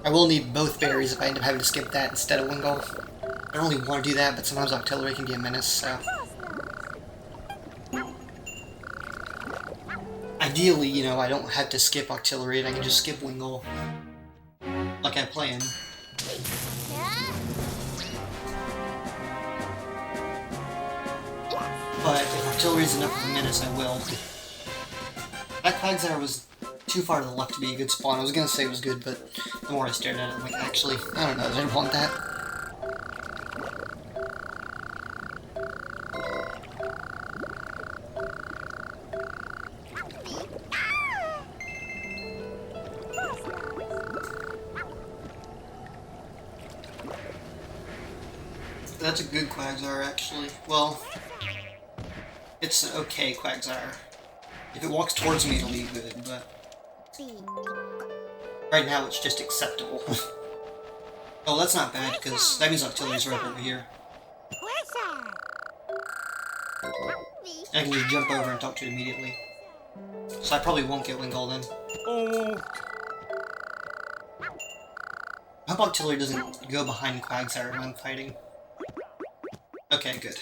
I will need both berries if I end up having to skip that instead of Wingull. I don't really want to do that, but sometimes artillery can be a menace, so. Ideally, you know, I don't have to skip artillery and I can just skip Wingull. Like I plan. But if artillery is enough of a menace, I will. That Quagsire was too far to the left to be a good spawn. I was gonna say it was good, but the more I stared at it, I'm like, actually, I don't know, I didn't want that. That's a good Quagsire, actually. Well, it's an okay Quagsire. If it walks towards me, it'll be good, but right now it's just acceptable. Oh, that's not bad, because that means artillery's right over here. And I can just jump over and talk to it immediately. So I probably won't get Wingull then. Oh. I hope artillery doesn't go behind Quagsire when I'm fighting. Okay, good.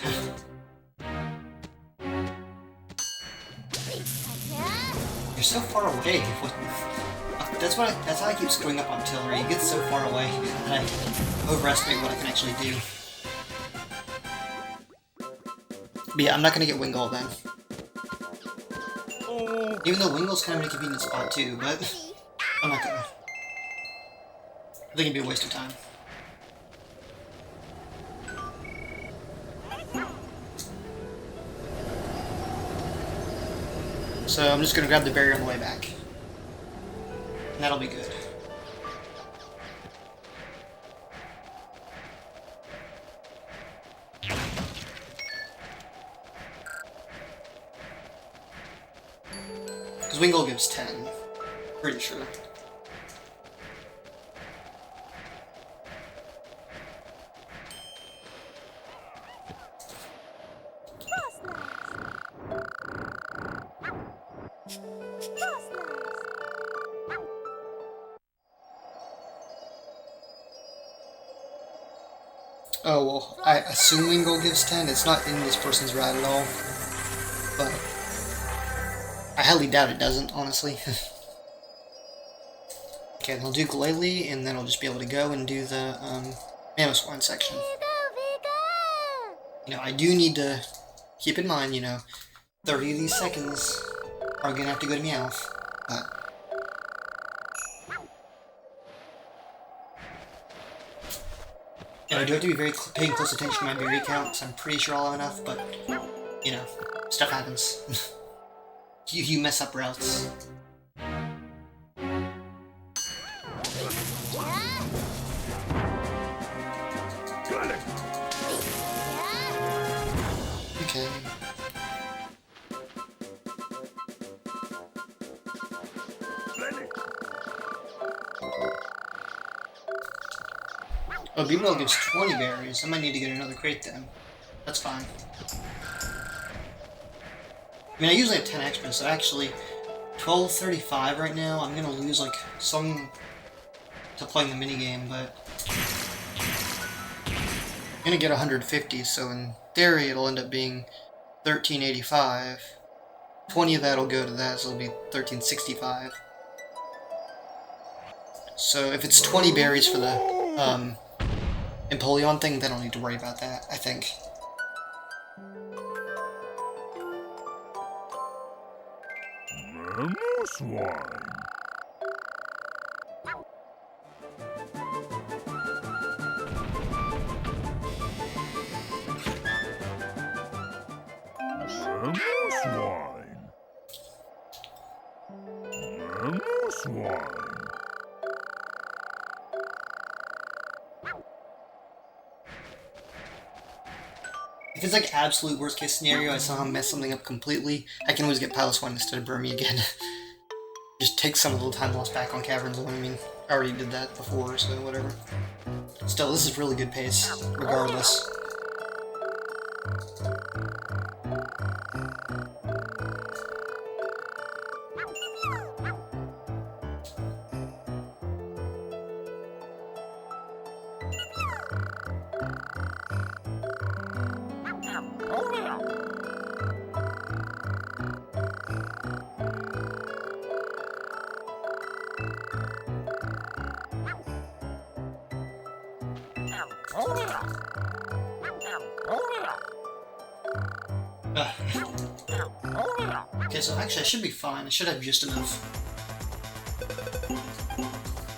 You're so far away. That's how I keep screwing up artillery. It gets so far away that I overestimate what I can actually do. But yeah, I'm not gonna get Wingull then. Oh. Even though Wingull's kind of in a convenient spot too, but I'm not gonna. I think it'd be a waste of time. So I'm just gonna grab the barrier on the way back. And that'll be good. Because Wingull gives 10. Pretty sure. Oh, well, I assume Wingull gives 10. It's not in this person's route at all. But I highly doubt it doesn't, honestly. Okay, then I'll do Glalie, and then I'll just be able to go and do the Mamoswine section. You know, I do need to keep in mind, 30 of these seconds are gonna have to go to Meowth. But and I do have to be paying close attention to my berry count, because I'm pretty sure I'll have enough, but, stuff happens. you mess up routes. Got it. Okay. Ready. Oh, B-Bell gives 20 berries. I might need to get another crate then. That's fine. I mean, I usually have 10 extra, so actually 12:35 right now. I'm gonna lose like some to playing the minigame, but I'm gonna get 150, so in theory it'll end up being 1385. 20 of that'll go to that, so it'll be 1365. So if it's 20 berries for the Empoleon thing, then I don't need to worry about that, I think. Mamoswine. Mamoswine. Mamoswine. If it's like absolute worst case scenario, I somehow mess something up completely, I can always get Piloswine instead of Burmy again. Just take some of the time lost back on caverns. I mean, I already did that before, so whatever. Still, this is really good pace, regardless. Okay, so actually I should be fine. I should have just enough.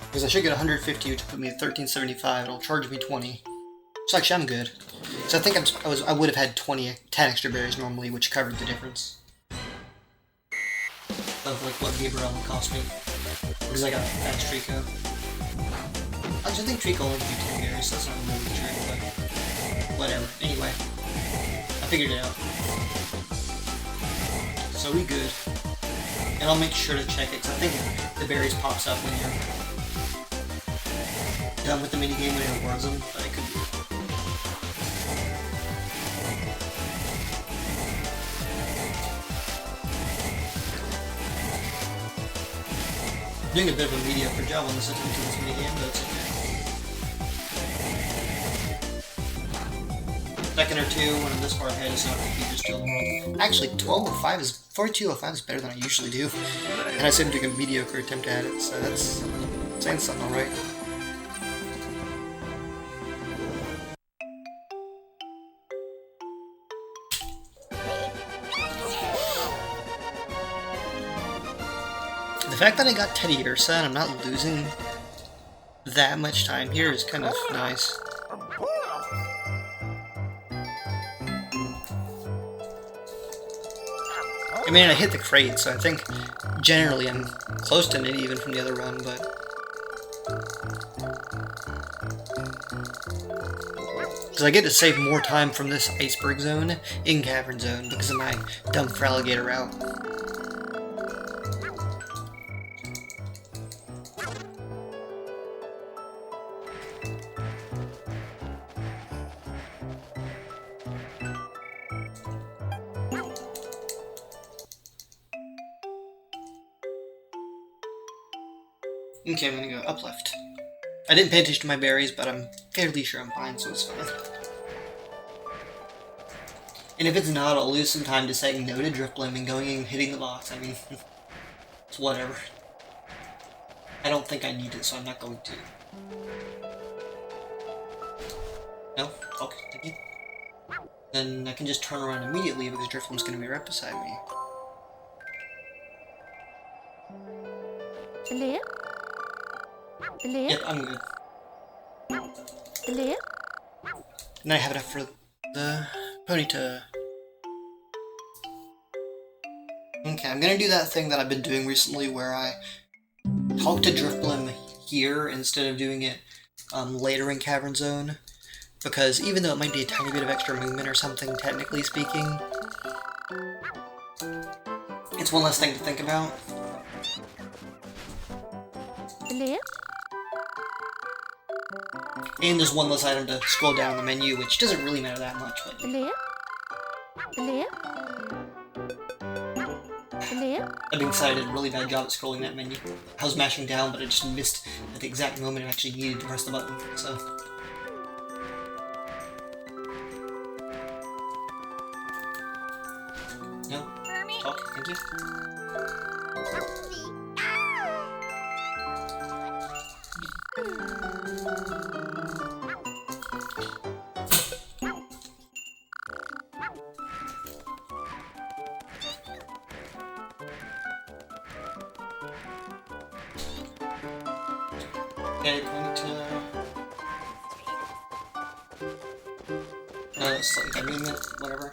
Because I should get 150, which will put me at 1375. It'll charge me 20. So actually I'm good. So I think I would have had 10 extra berries normally, which covered the difference of like what Gabriel would cost me. Because I got fast Treeko. Actually, I think Treeko only gives you 10 berries, so that's not really true, but whatever. Anyway, I figured it out. So we good. And I'll make sure to check it, because I think the berries pops up when you're done with the minigame when it was them, but I could be. Doing a bit of a mediocre job on this attempt to this minigame, but it's okay. Second or two, when I'm this far ahead, it's not the hugest deal in the world. Actually, 12:05 is 42:05 is better than I usually do, and I seem to do a mediocre attempt at it, so that's saying something, alright. The fact that I got teddiursa and I'm not losing that much time here is kind of nice. I mean, I hit the crate, so I think generally I'm close to it even from the other run, but... Because I get to save more time from this iceberg zone in cavern zone because of my dump for alligator route. Okay, I'm gonna go up left. I didn't pay attention to my berries, but I'm fairly sure I'm fine, so it's fine. And if it's not, I'll lose some time to saying no to Drifblim and going and hitting the box. I mean, it's whatever. I don't think I need it, so I'm not going to. No? Okay, thank you. Then I can just turn around immediately because Drifblim's gonna be right beside me. Yep, I'm good. And I have enough for the pony to... Okay, I'm gonna do that thing that I've been doing recently where I talk to Drifblim here instead of doing it later in Cavern Zone. Because even though it might be a tiny bit of extra movement or something, technically speaking, it's one less thing to think about. And there's one less item to scroll down the menu, which doesn't really matter that much, but... That being said, I did a really bad job at scrolling that menu. I was mashing down, but I just missed at the exact moment I actually needed to press the button, so... No? Talk, thank you. Okay, going to... slightly bad movement, whatever.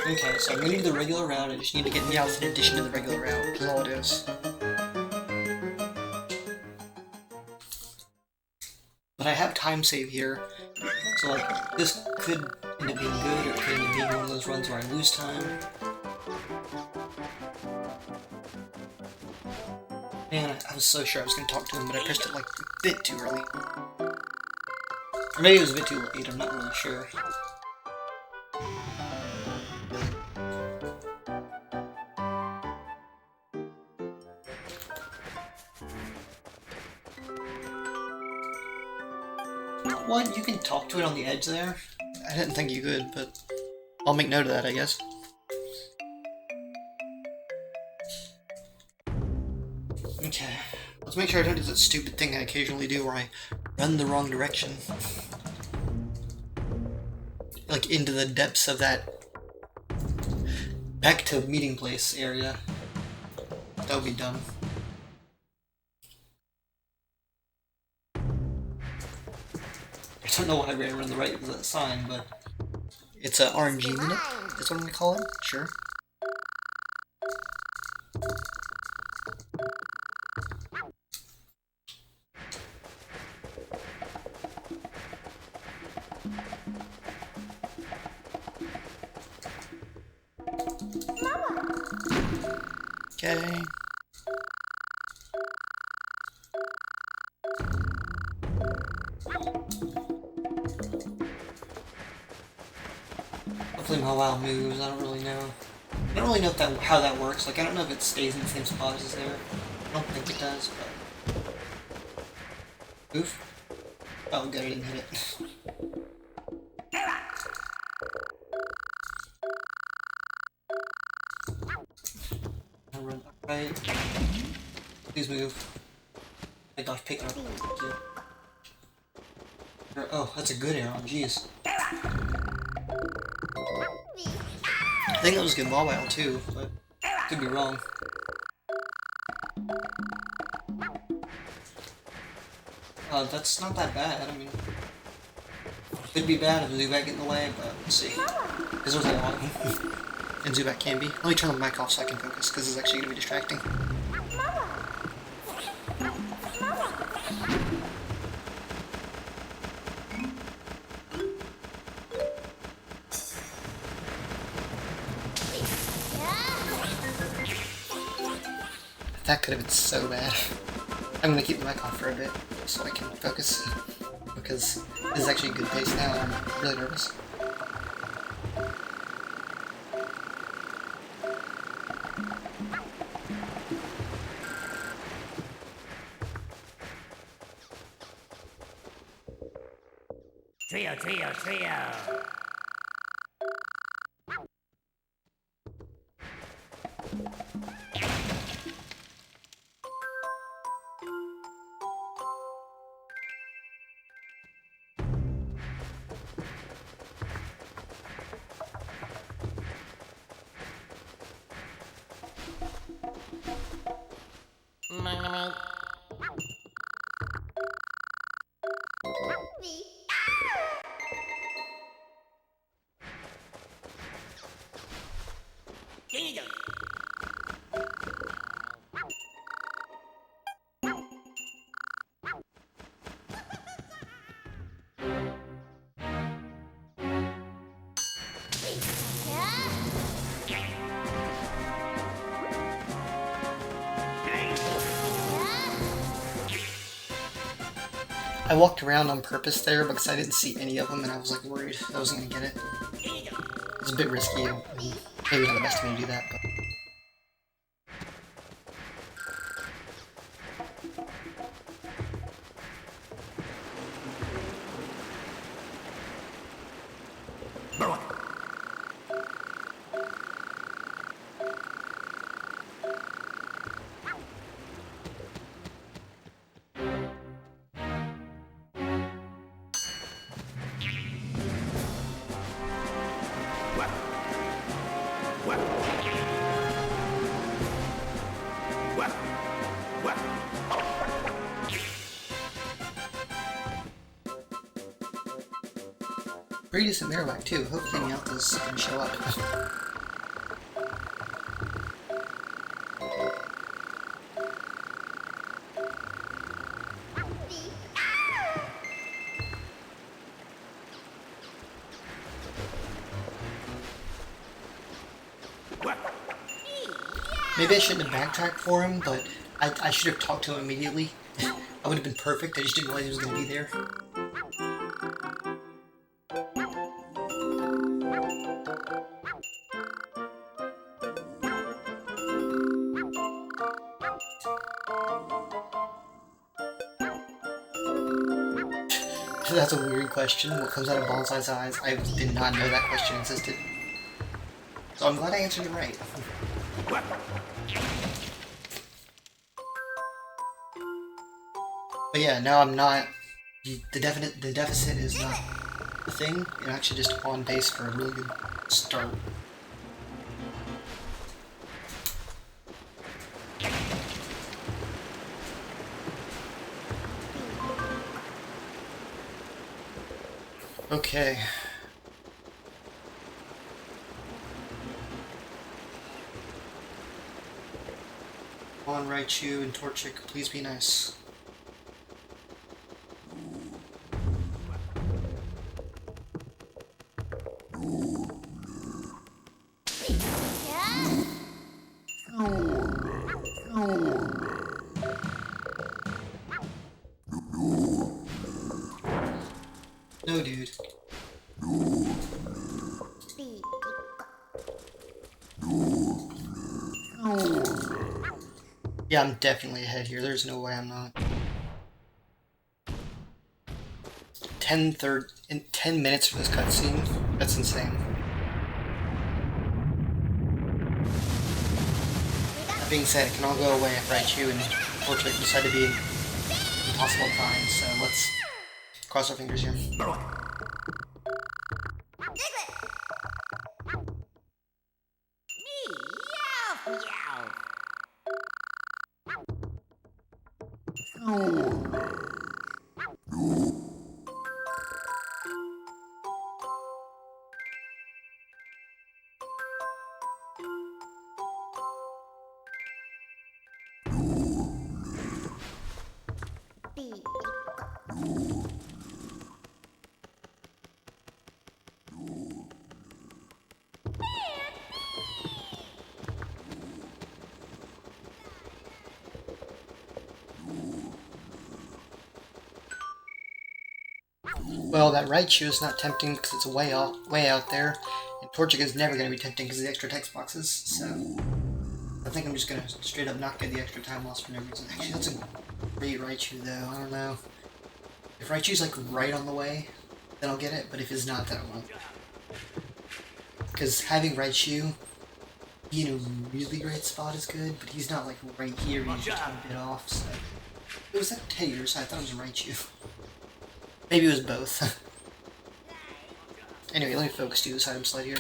Okay, so I'm gonna do the regular route, I just need to get meowth in addition to the regular route, which is all it is. But I have timesave here, so like, this could end up being good, or it could end up being one of those runs where I lose time. Man, I was so sure I was gonna talk to him, but I pressed it like a bit too early. Or maybe it was a bit too late, I'm not really sure. What? You can talk to it on the edge there? I didn't think you could, but I'll make note of that, I guess. Okay, let's make sure I don't do that stupid thing I occasionally do where I run the wrong direction. Like into the depths of that back to meeting place area. That would be dumb. I don't know why I ran the right sign, but It's a RNG minute. That's what I'm gonna call it. Sure. Okay. Hopefully mawile moves. I don't really know. I don't really know if how that works. Like, I don't know if it stays in the same spot as there. I don't think it does, but... Oof. Oh, good, I didn't hit it. I'll run right. Please move. I gosh, pick up. Oh, that's a good aron, jeez. I think that was a good mawile too, but could be wrong. That's not that bad. I mean, could be bad if Zubat get in the way, but let's see. Because there's a lot, and Zubat can be. Let me turn the mic off so I can focus, because it's actually going to be distracting. That could have been so bad. I'm gonna keep the mic off for a bit so I can focus, because this is actually a good pace now. I'm really nervous. Trio. I walked around on purpose there because I didn't see any of them and I was like worried I wasn't gonna get it. It's a bit risky, maybe not the best time to do that, but... Pretty decent Marowak too. Hopefully meowth is gonna show up. Maybe I shouldn't have backtracked for him, but I should have talked to him immediately. I would have been perfect. I just didn't realize he was gonna be there. That's a weird question. What comes out of Bonsai's eyes? I did not know that question existed. So I'm glad I answered it right. But yeah, now I'm not... The deficit is not a thing. I'm actually just on pace for a really good start. Okay. Come on, Raichu and Torchic, please be nice. No, dude. Yeah, I'm definitely ahead here. There's no way I'm not. 10 minutes for this cutscene? That's insane. That being said, it can all go away if Raichu and Torchic decide to be impossible times, so let's cross our fingers here. Well, that Raichu is not tempting because it's way out there, and Torchic is never going to be tempting because of the extra text boxes, so I think I'm just going to straight up not get the extra time loss for no reason. Actually, that's a great Raichu, though. I don't know. If Raichu's, like, right on the way, then I'll get it, but if it's not, then I won't. Because having Raichu be in a really great spot is good, but he's not, like, right here, he's just a bit off, so... It was that teddiursa, I thought it was Raichu. Maybe it was both. Anyway, let me focus to this item slide here.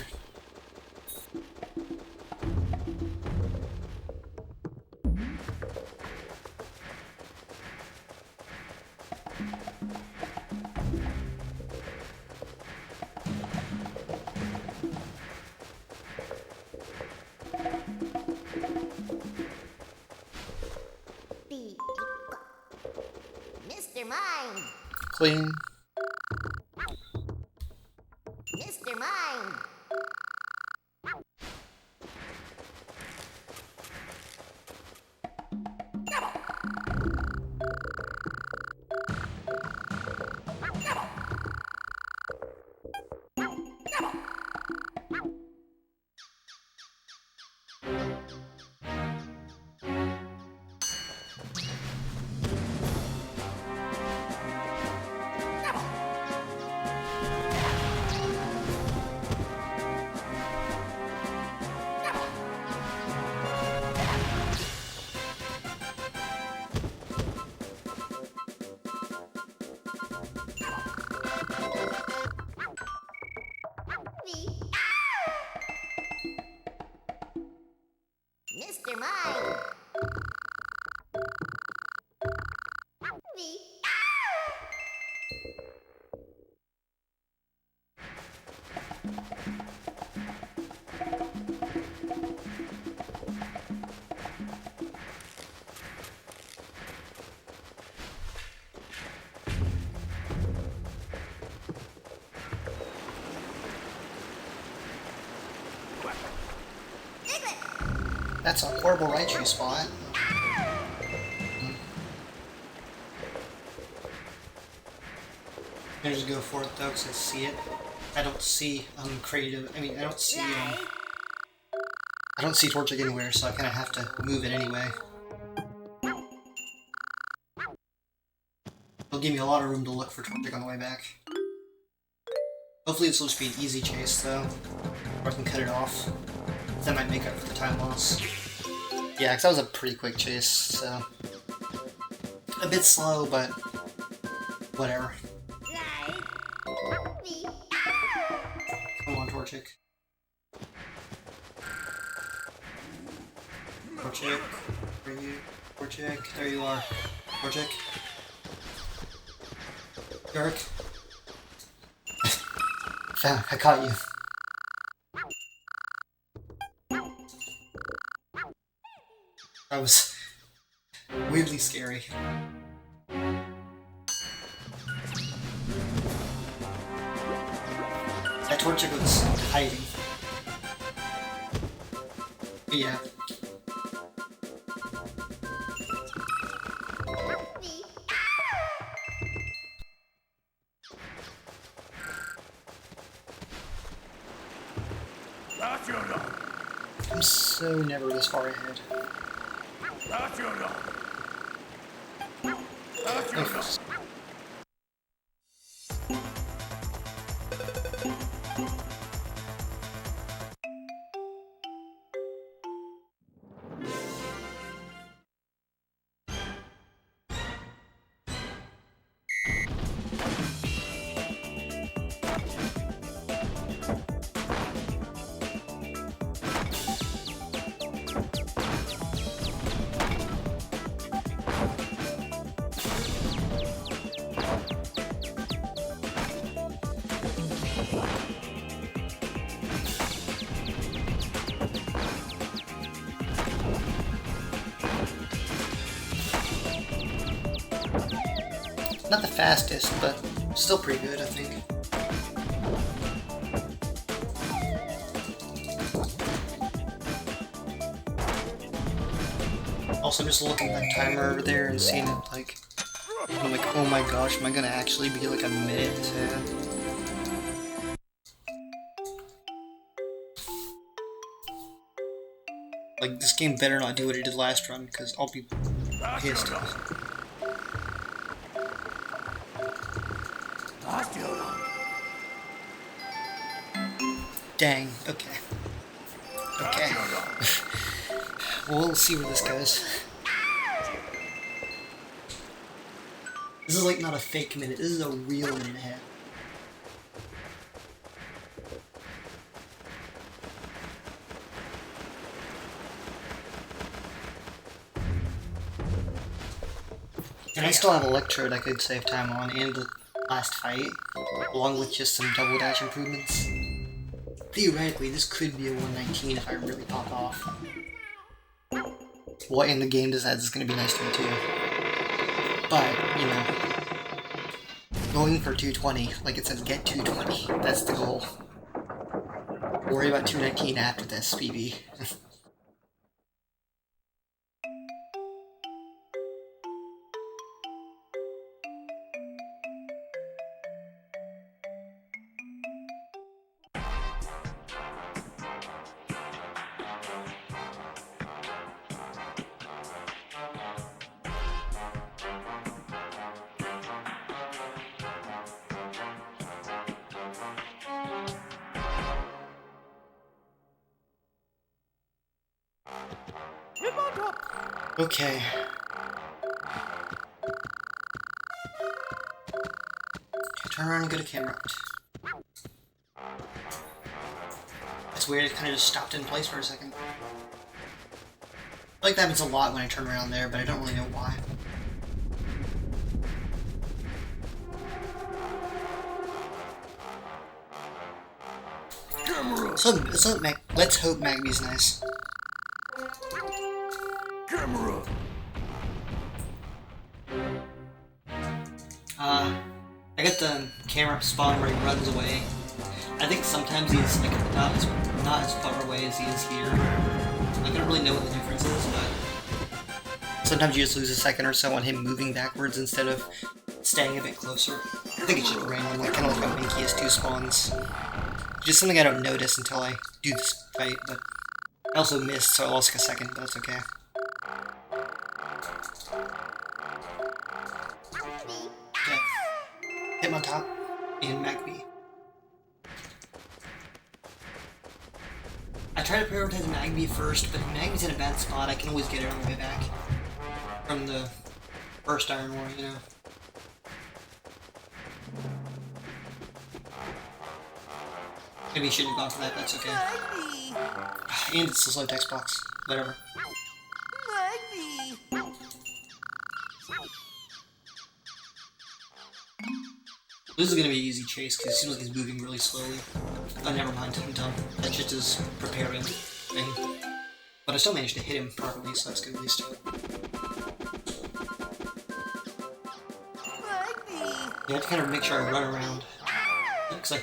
Mr. Mime! Clean. Mr. Mime! Mr. Mime! That's a horrible Raichu spot. I just go for it though, because I see it. I don't see creative. I mean, I don't see Torchic anywhere, so I kind of have to move it anyway. It'll give me a lot of room to look for Torchic on the way back. Hopefully this will just be an easy chase though, or I can cut it off. That might make up for the time loss. Yeah, because that was a pretty quick chase, so... A bit slow, but... whatever. Come on, Torchic. Torchic, where are you? Torchic, there you are. Torchic. Jerk. I caught you. weirdly scary. That torch goes hiding. But yeah. I'm so never this far ahead. Oh. Not the fastest, but still pretty good, I think. Also, just looking at the timer over there and seeing it, like, I'm like, oh my gosh, am I gonna actually be like a minute to... Like, this game better not do what it did last run, because I'll be pissed. Dang, okay. Okay. We'll see where this goes. This is like not a fake minute, this is a real minute and a half. And I still have electrode I could save time on, and the last fight, along with just some double dash improvements. Theoretically, this could be a 119 if I really pop off. Well, and the game decides it's going to be nice to me too. But, you know, going for 220, like it says, get 220. That's the goal. Worry about 219 after this, PB. Okay. Turn around and go to camera. It's weird, it kind of just stopped in place for a second. I like that happens a lot when I turn around there, but I don't really know why. Let's hope Magby's nice. Camera. I got the camera spawn where he runs away. I think sometimes he's like not as far away as he is here. Like, I don't really know what the difference is, but sometimes you just lose a second or so on him moving backwards instead of staying a bit closer. I think it's just random, like kind of like how Minky has two spawns. Just something I don't notice until I do this fight, but I also missed, so I lost like a second, but that's okay. Okay. Hit him on top, and Magby. I try to prioritize Magby first, but if Magby's in a bad spot, I can always get it on the way back. From the first Iron War, you know. Maybe you shouldn't have gone for that, that's okay. And it's a slow text box. Whatever. This is gonna be an easy chase, because it seems like he's moving really slowly. Oh, never mind, I'm done. That shit is preparing thing. But I still managed to hit him properly, so that's good at least. You have to kind of make sure I run around. Because I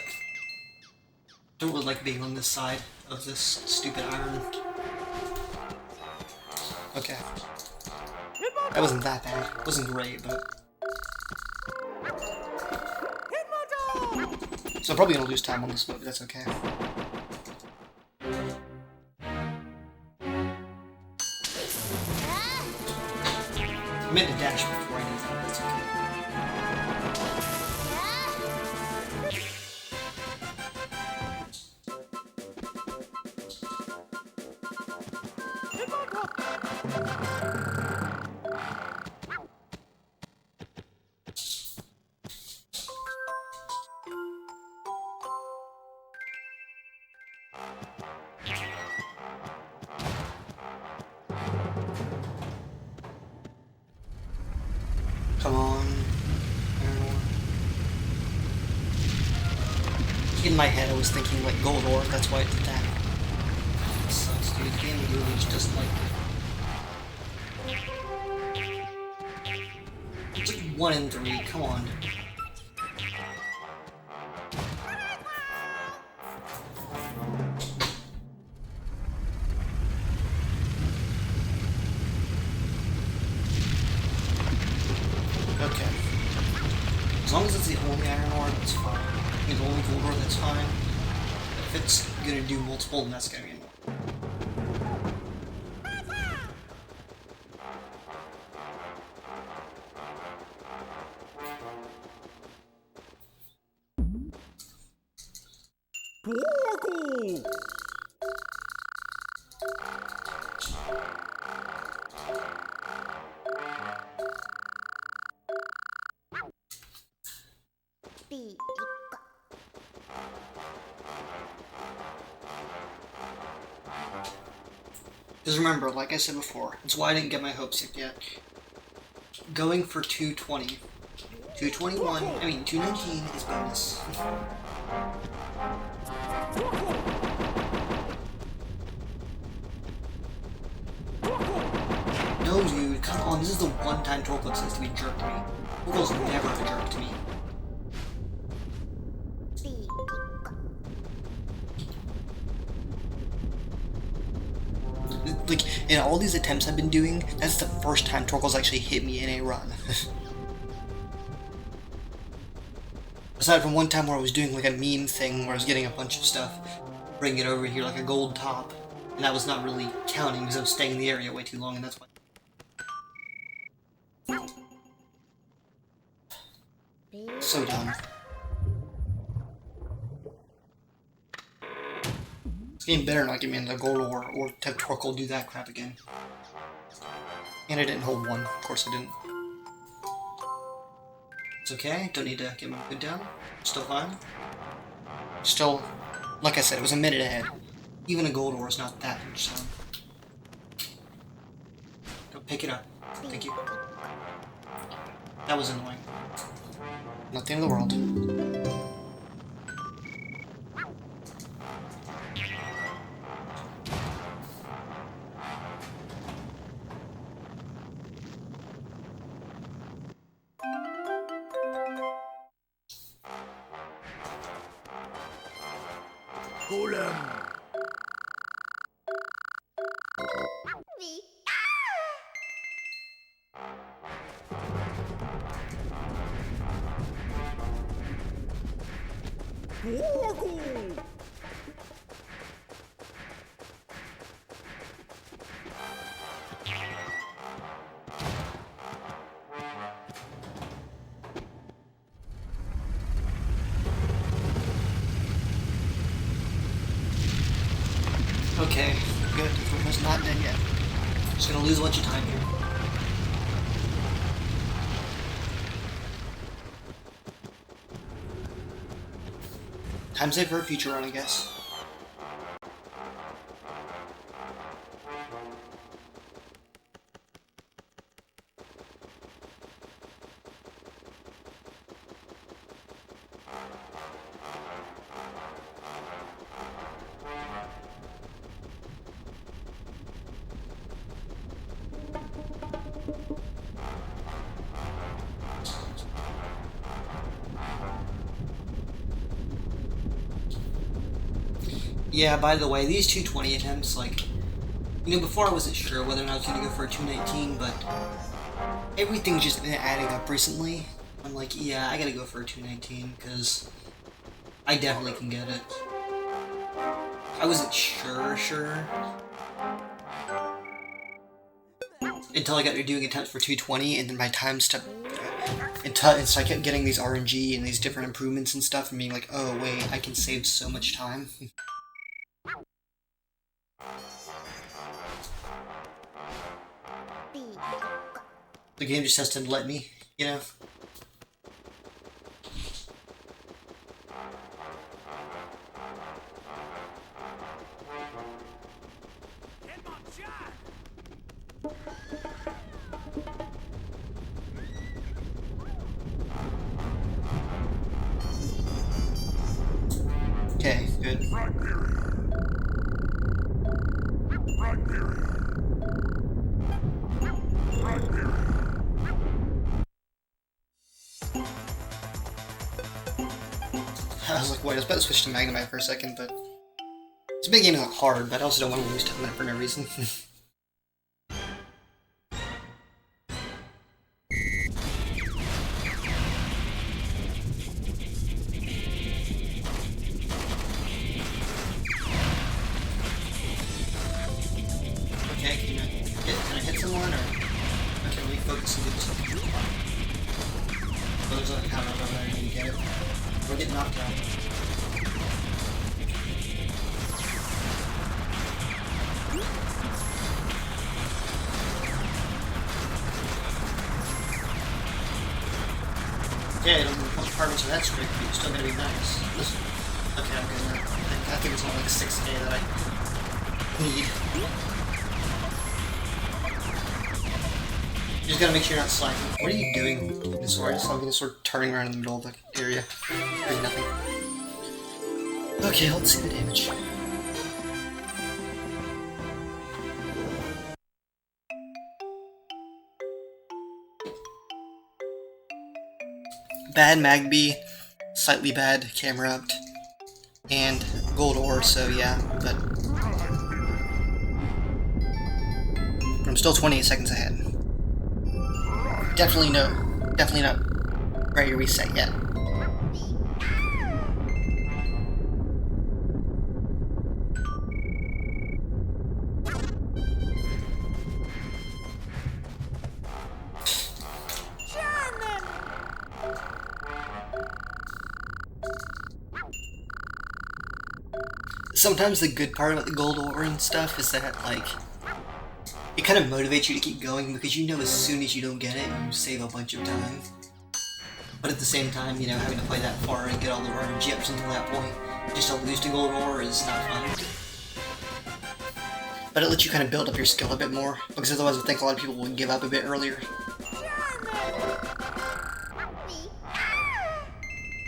don't really like being on this side of this stupid iron. Okay. That wasn't that bad. It wasn't great, but... So I'm probably gonna lose time on this, but that's okay. I meant to dash before I did that, that's okay. Come on. In my head I was thinking like gold ore, that's why I did that. That sucks, dude. The game really just doesn't like it. It's like 1 in 3, come on. Okay. As long as it's the only iron ore, that's fine. I mean, the only gold ore, that's fine. If it's gonna do multiple, then that's gonna be annoying. Just remember, like I said before, that's why I didn't get my hopes up yet. Going for 220. 221, I mean 219 is bonus. No dude, come on, this is the one time Torkoal says to be a jerk to me. Torkoal's never a jerk to me. Like, in all these attempts I've been doing, that's the first time Torkoal's actually hit me in a run. Aside from one time where I was doing like a meme thing where I was getting a bunch of stuff, bringing it over here like a gold top, and that was not really counting because I was staying in the area way too long, and that's why. So dumb. This game better not give me another gold ore or have Torkoal do that crap again. And I didn't hold one, of course I didn't. It's okay, don't need to get my food down. Still fine. Still, like I said, it was a minute ahead. Even a gold ore is not that much time. Go pick it up. Thank you. That was annoying. Not the end of the world. Golem. Okay, good. We're almost not dead yet. Just gonna lose a bunch of time here. Time save for a future run, I guess. Yeah, by the way, these 220 attempts, like, you know, before I wasn't sure whether or not I was going to go for a 219, but everything's just been adding up recently. I'm like, yeah, I gotta go for a 219, because I definitely can get it. I wasn't sure, until I got to doing attempts for 220, and then my time step, and so I kept getting these RNG and these different improvements and stuff, and being like, oh wait, I can save so much time. The game just has to let me, you know? Okay, good. I was like, wait, I was about to switch to Magnemite for a second, but it's a big game to look hard, but I also don't want to lose time for no reason. Okay, can I hit someone, or... Okay, let me focus and do this. Oh, there's like a counter over there, I need to get it. We're getting knocked out. Okay, I don't know what departments are that strict, but you're still gonna be nice. Listen. Okay, I'm good now. I think it's only like 6K that I need. You just gotta make sure you're not slacking. What are you doing, Venusaur? I just saw Venusaur turning around in the middle of the area. Doing nothing. Okay, let's see the damage. Bad Magby, slightly bad Camerupt, and gold ore, so yeah, but I'm still 28 seconds ahead. Definitely not ready to reset yet. Sometimes the good part about the gold ore and stuff is that, like, it kind of motivates you to keep going because you know as soon as you don't get it, you save a bunch of time. But at the same time, you know, having to play that far and get all the RNG ups until that point, just to lose to gold ore is not fun. But it lets you kind of build up your skill a bit more, because otherwise I think a lot of people would give up a bit earlier.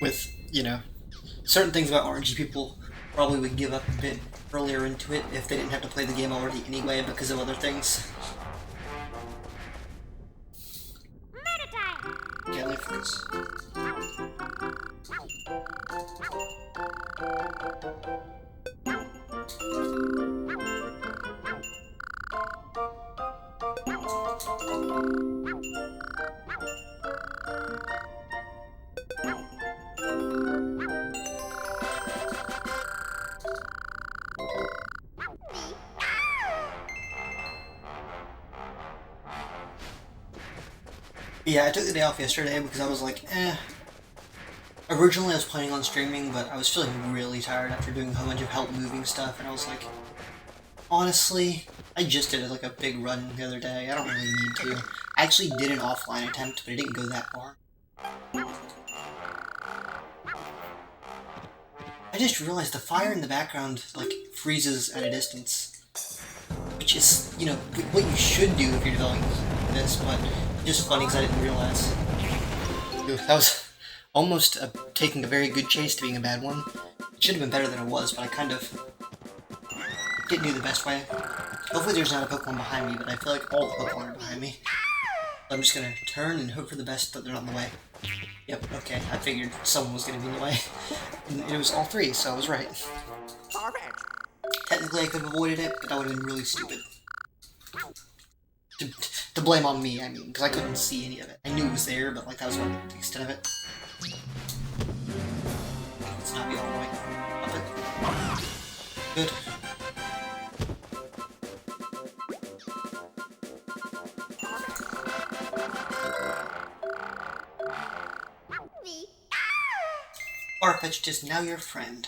With, you know, certain things about RNG, people probably would give up a bit earlier into it if they didn't have to play the game already anyway because of other things. Yeah, live first. Yeah, I took the day off yesterday because I was like, eh. Originally I was planning on streaming, but I was feeling really tired after doing a whole bunch of help moving stuff, and I was like, honestly, I just did like a big run the other day, I don't really need to. I actually did an offline attempt, but it didn't go that far. I just realized the fire in the background, like, freezes at a distance. Which is, you know, what you should do if you're developing this, but just funny because I didn't realize. Ooh, that was almost taking a very good chase to being a bad one. It should have been better than it was, but I kind of didn't do the best way. Hopefully there's not a Pokemon behind me, but I feel like all the Pokemon are behind me. I'm just gonna turn and hope for the best that they're not in the way. Yep, okay, I figured someone was gonna be in the way. And it was all three, so I was right. Perfect. Technically, I could have avoided it, but that would have been really stupid. To blame on me, I mean, because I couldn't see any of it. I knew it was there, but like that was what the extent of it. Let's not be all the way up it. Good. Farfetch'd is now your friend.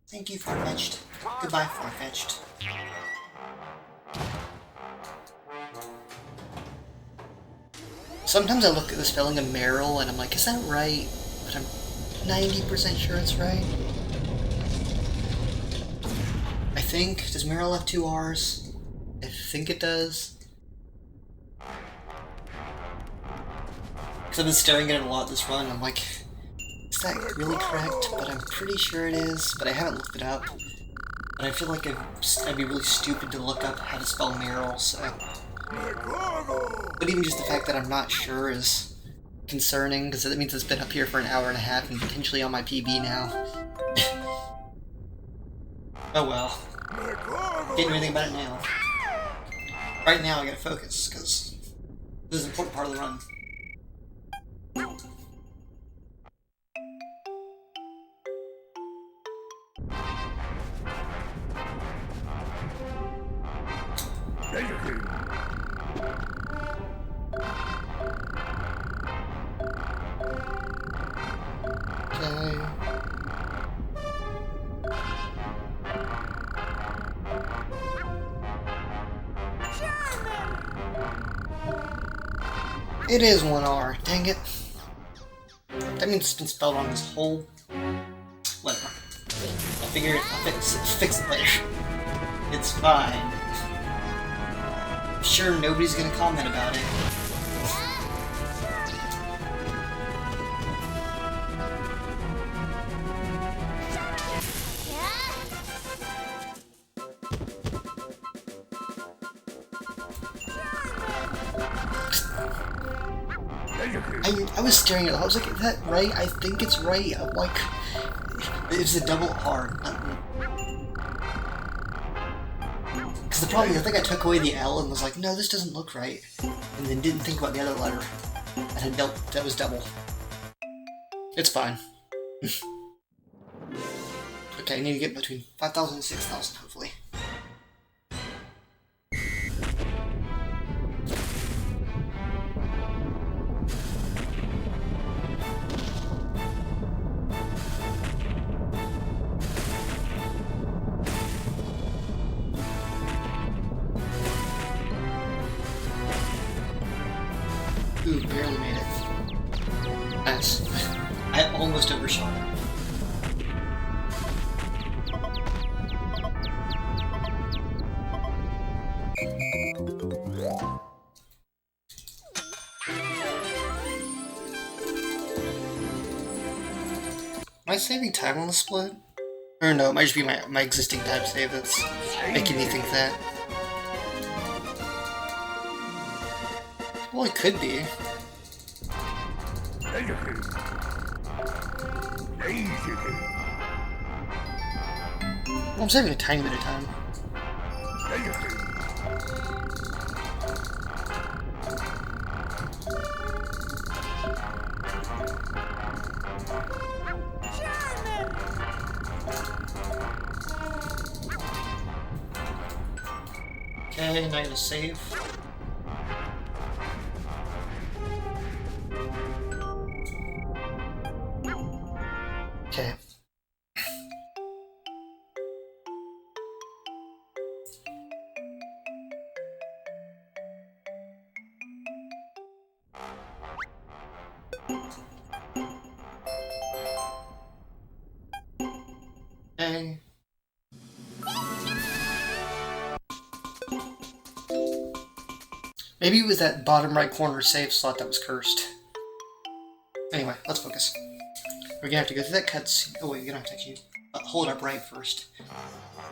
Thank you, Farfetch'd. Goodbye, Farfetch'd. Sometimes I look at the spelling of Meryl and I'm like, is that right? But I'm 90% sure it's right. I think. Does Meryl have 2 R's? I think it does. Because I've been staring at it a lot this run, I'm like, is that really correct? But I'm pretty sure it is, but I haven't looked it up. But I feel like I'd be really stupid to look up how to spell Meryl, so... But even just the fact that I'm not sure is concerning, because that means it's been up here for an hour and a half and potentially on my PB now. Oh well. Can't do anything about it now. Right now I gotta focus, because this is an important part of the run. It is 1 R, dang it. That means it's been spelled on this whole... Whatever. I'll figure it, I'll fix it later. It's fine. I'm sure nobody's gonna comment about it. I was staring at it, I was like, is that right? I think it's right. I'm like, it's a double R. Because the problem is, I think I took away the L and was like, no, this doesn't look right. And then didn't think about the other letter. And that was double. It's fine. Okay, I need to get between 5,000 and 6,000, hopefully. Ooh, barely made it. Nice. I almost overshot it. Am I saving time on the split? Or no, it might just be my existing time save that's making me think that. Well, it could be. Well, I'm saving a tiny bit of time. Okay, now I'm gonna save. Okay. Okay. Maybe it was that bottom right corner save slot that was cursed. Anyway, let's focus. We're gonna have to go through that cutscene. Oh wait, you're gonna have to actually hold up right first. You're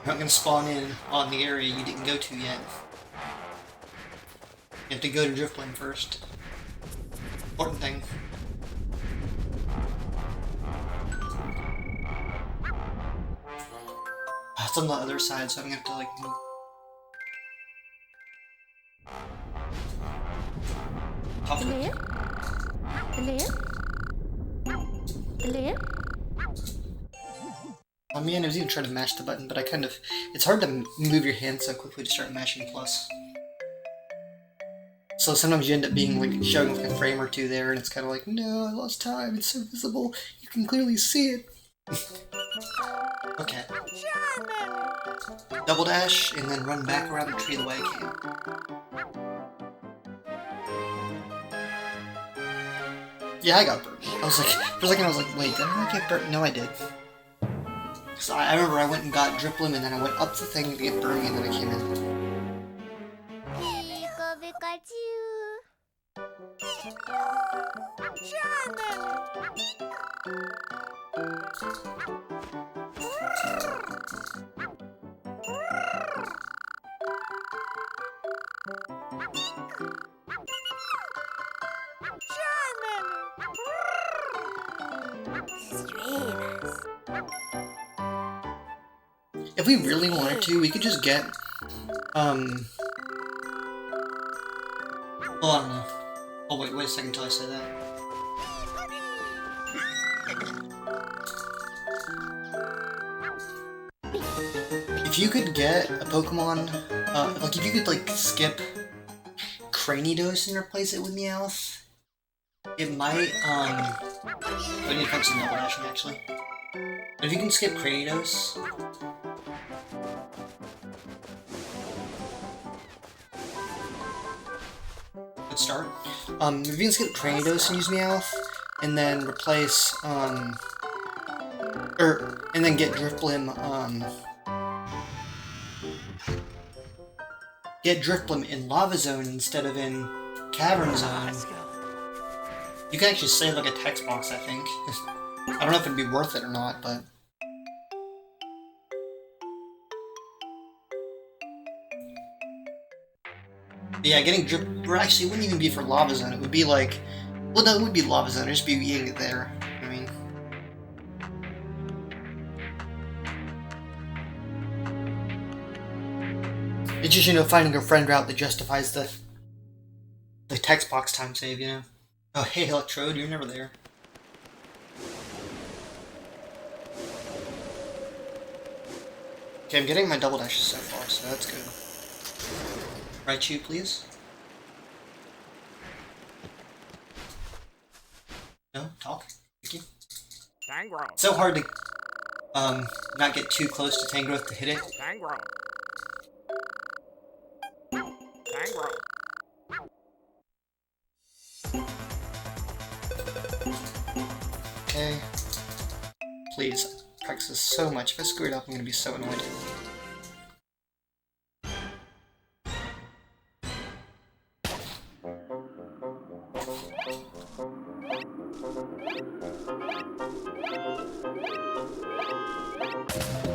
not gonna spawn in on the area you didn't go to yet. You have to go to Driftland first. Important thing. That's on the other side, so I'm gonna have to like move. Tough. Oh man, I was even trying to mash the button, but I kind of... It's hard to move your hand so quickly to start mashing plus. So sometimes you end up being like showing like a frame or two there, and it's kind of like, no, I lost time, it's so visible, you can clearly see it. Okay. Double dash, and then run back around the tree the way I came. Yeah, I got burnt. I was like, for a second I was like, wait, did I not get burnt? No, I did. So I remember I went and got Driplim, and then I went up the thing to get Burmy, and then I came in. If we really wanted to, we could just get, well, I don't know. Oh, wait a second until I say that. If you could get a Pokemon, like if you could like skip Cranidos and replace it with Meowth, it might, I need to focus on double dashing actually. But if you can skip Cranidos, good start. If you can skip Cranidos and use Meowth, and then replace, and then get Drifblim, get Drifblim in Lava Zone instead of in Cavern Zone, you can actually save like a text box, I think. I don't know if it'd be worth it or not, but... Yeah, getting Drip... Or actually, it wouldn't even be for Lava Zone, it would be like... Well, no, it would be Lava Zone, it'd just be eating it there. I mean... It's just, you know, finding a friend route that justifies the text box time save, you know? Oh, hey, Electrode, you're never there. Okay, I'm getting my double dashes so far, so that's good. Raichu, please. No? Talk? Thank you. Tangrowth. It's so hard to, not get too close to Tangrowth to hit it. Tangrowth. Tangrowth. Okay. Please. Practice this so much. If I screw it up, I'm gonna be so annoyed.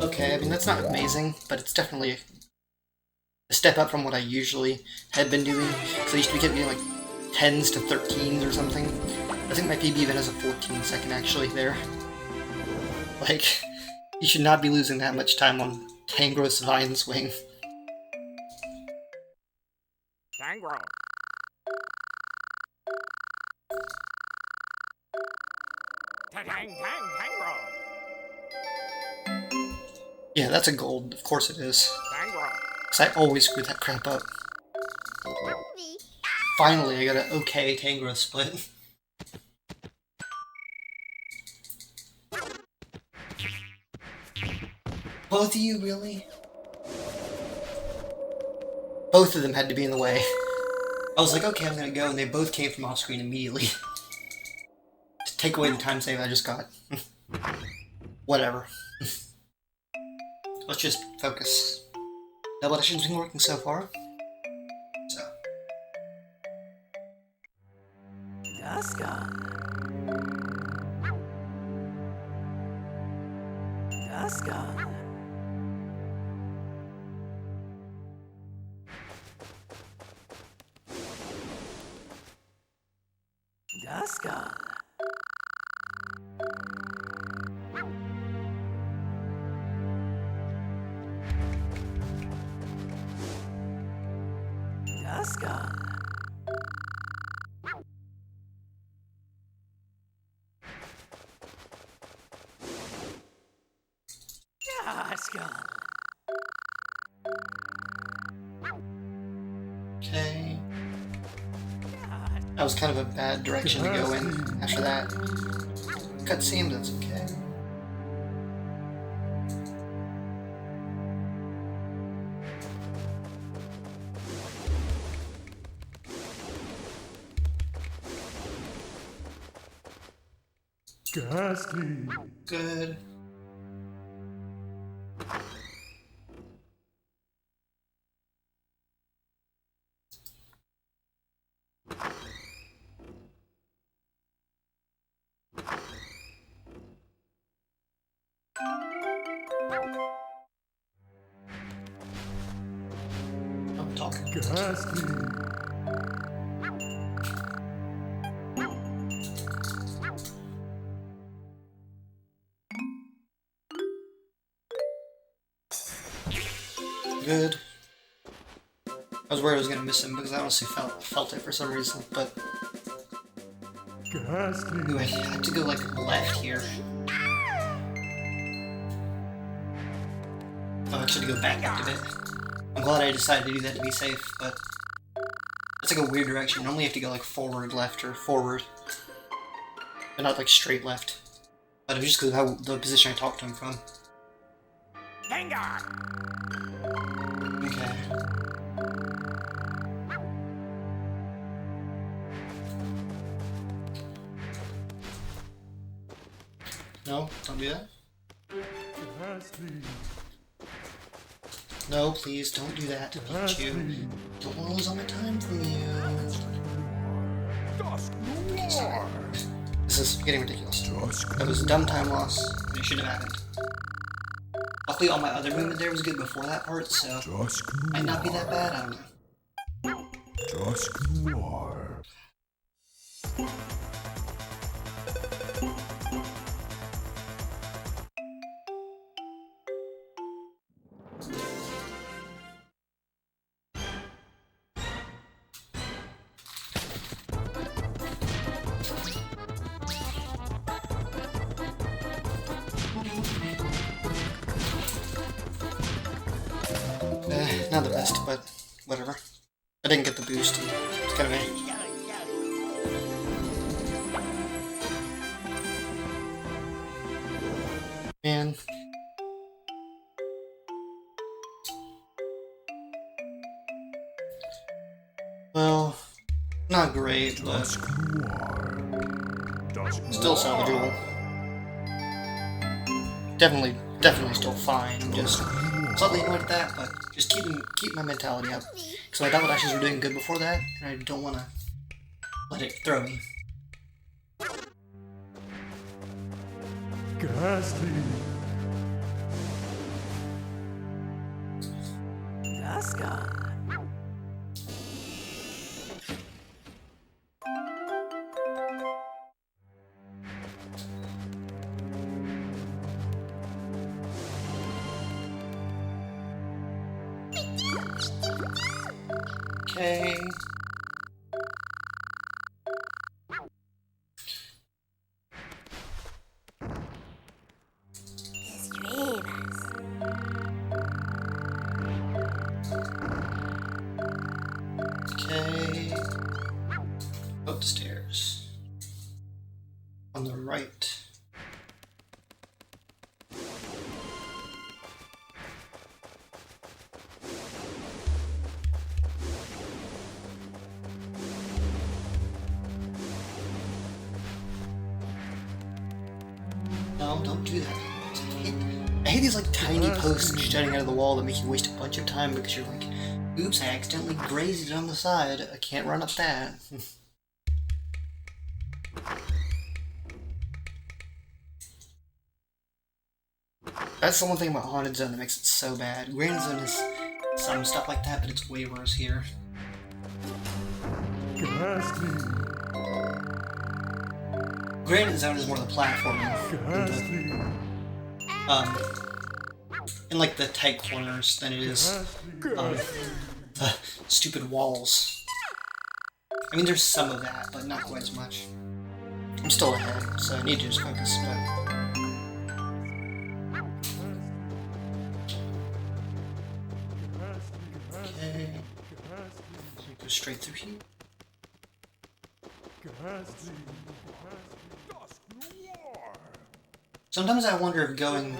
Okay, I mean, that's not amazing, but it's definitely a step up from what I usually had been doing. So I used to be getting like 10s to 13s or something. I think my PB even has a 14-second actually there. Like, you should not be losing that much time on Tangrowth's Vine Swing. Tangrowth. Tangrowth. Yeah, that's a gold. Of course it is. Tangrowth. Because I always screw that crap up. Finally, I got an okay Tangrowth split. Both of you, really? Both of them had to be in the way. I was like, okay, I'm gonna go, and they both came from off screen immediately. To take away the time save I just got. Whatever. Let's just focus. Double dashing's been working so far. So. Duskull. Duskull. Duskull. Dusk on. Dusk on. Okay. That was kind of a bad direction to go in after that. Cutscene, that's okay. Ghastly. Good. I'm talking. Ghastly. Good. I was worried I was gonna miss him because I honestly felt it for some reason, but Ghastly. ooh, I had to go like left here. Oh, actually to go back up a bit. I'm glad I decided to do that to be safe, but that's like a weird direction. Normally you have to go like forward left or forward, but not like straight left. But it was just because of how the position I talked to him from. Finger! Okay. No, don't do that. Ghastly. No, please don't do that, Pikachu. Don't want to lose all my time from you. Dusk noir. This is getting ridiculous. Dusk That was a dumb time loss, and it shouldn't have happened. Luckily, all my other movement there was good before that part, so Dusk might not be that bad. I don't know. Dusk noir. Not the best, but whatever. I didn't get the boost. It's kind of a... Man. Well, not great, but Dusk noir. Dusk still salvageable. Definitely still fine. I'm just slightly annoyed at that, but just keep my mentality up. Because my double dashes were doing good before that, and I don't want to let it throw me. Ghastly. Dusk on. Okay. Okay. Up the stairs. On the right. No, don't do that. I hate these like tiny posts jutting out of the wall that make you waste a bunch of time because you're like, oops, I accidentally grazed it on the side. I can't run up that. That's the one thing about Haunted Zone that makes it so bad. Granite Zone is some stuff like that, but it's way worse here. Ghastly. Granite Zone is more the platforming. Ghastly. In like the tight corners than it is stupid walls. I mean, there's some of that, but not quite as much. I'm still ahead, so I need to just focus, but... Okay. Go straight through here. Sometimes I wonder if going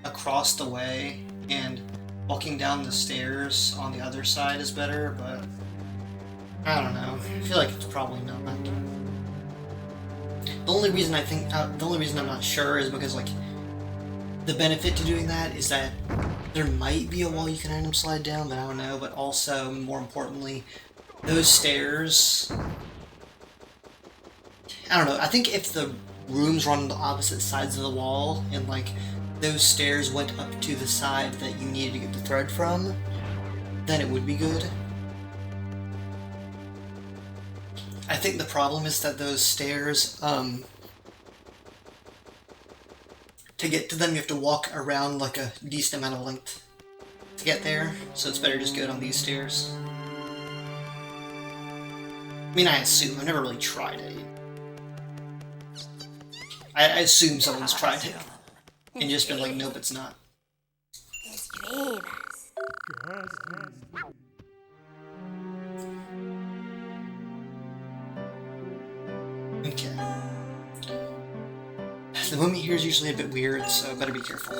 across the way and walking down the stairs on the other side is better, but I don't know. I feel like it's probably not. The only reason I'm not sure is because, like, the benefit to doing that is that there might be a wall you can item slide down, but I don't know. But also, more importantly, those stairs... I don't know, I think if the rooms were on the opposite sides of the wall, and, like, those stairs went up to the side that you needed to get the thread from, then it would be good. I think the problem is that those stairs, to get to them you have to walk around like a decent amount of length to get there, so it's better just go down these stairs. I mean, I assume. I've never really tried it. I assume someone's tried it and just been like, nope, it's not. Okay. The movement here is usually a bit weird, so better be careful.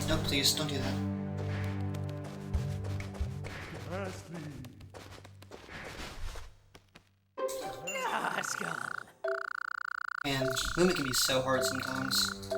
No, please, don't do that. Man, movement can be so hard sometimes.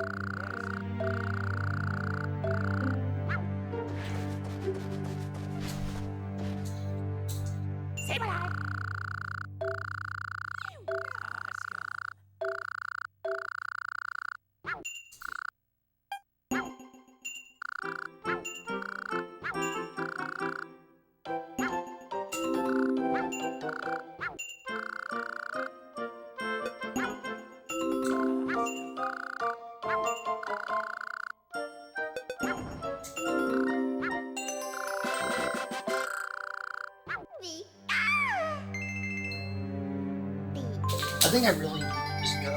I think I really need to just go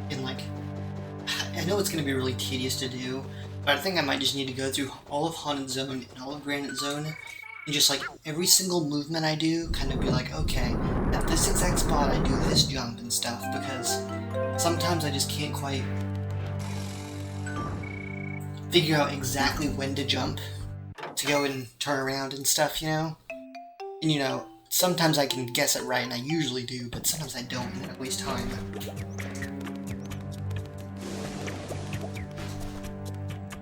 and, like, I know it's going to be really tedious to do, but I think I might just need to go through all of Haunted Zone and all of Granite Zone, and just, like, every single movement I do, kind of be like, okay, at this exact spot I do this jump and stuff, because sometimes I just can't quite figure out exactly when to jump to go and turn around and stuff, you know? And, you know, sometimes I can guess it right, and I usually do, but sometimes I don't, and I waste time.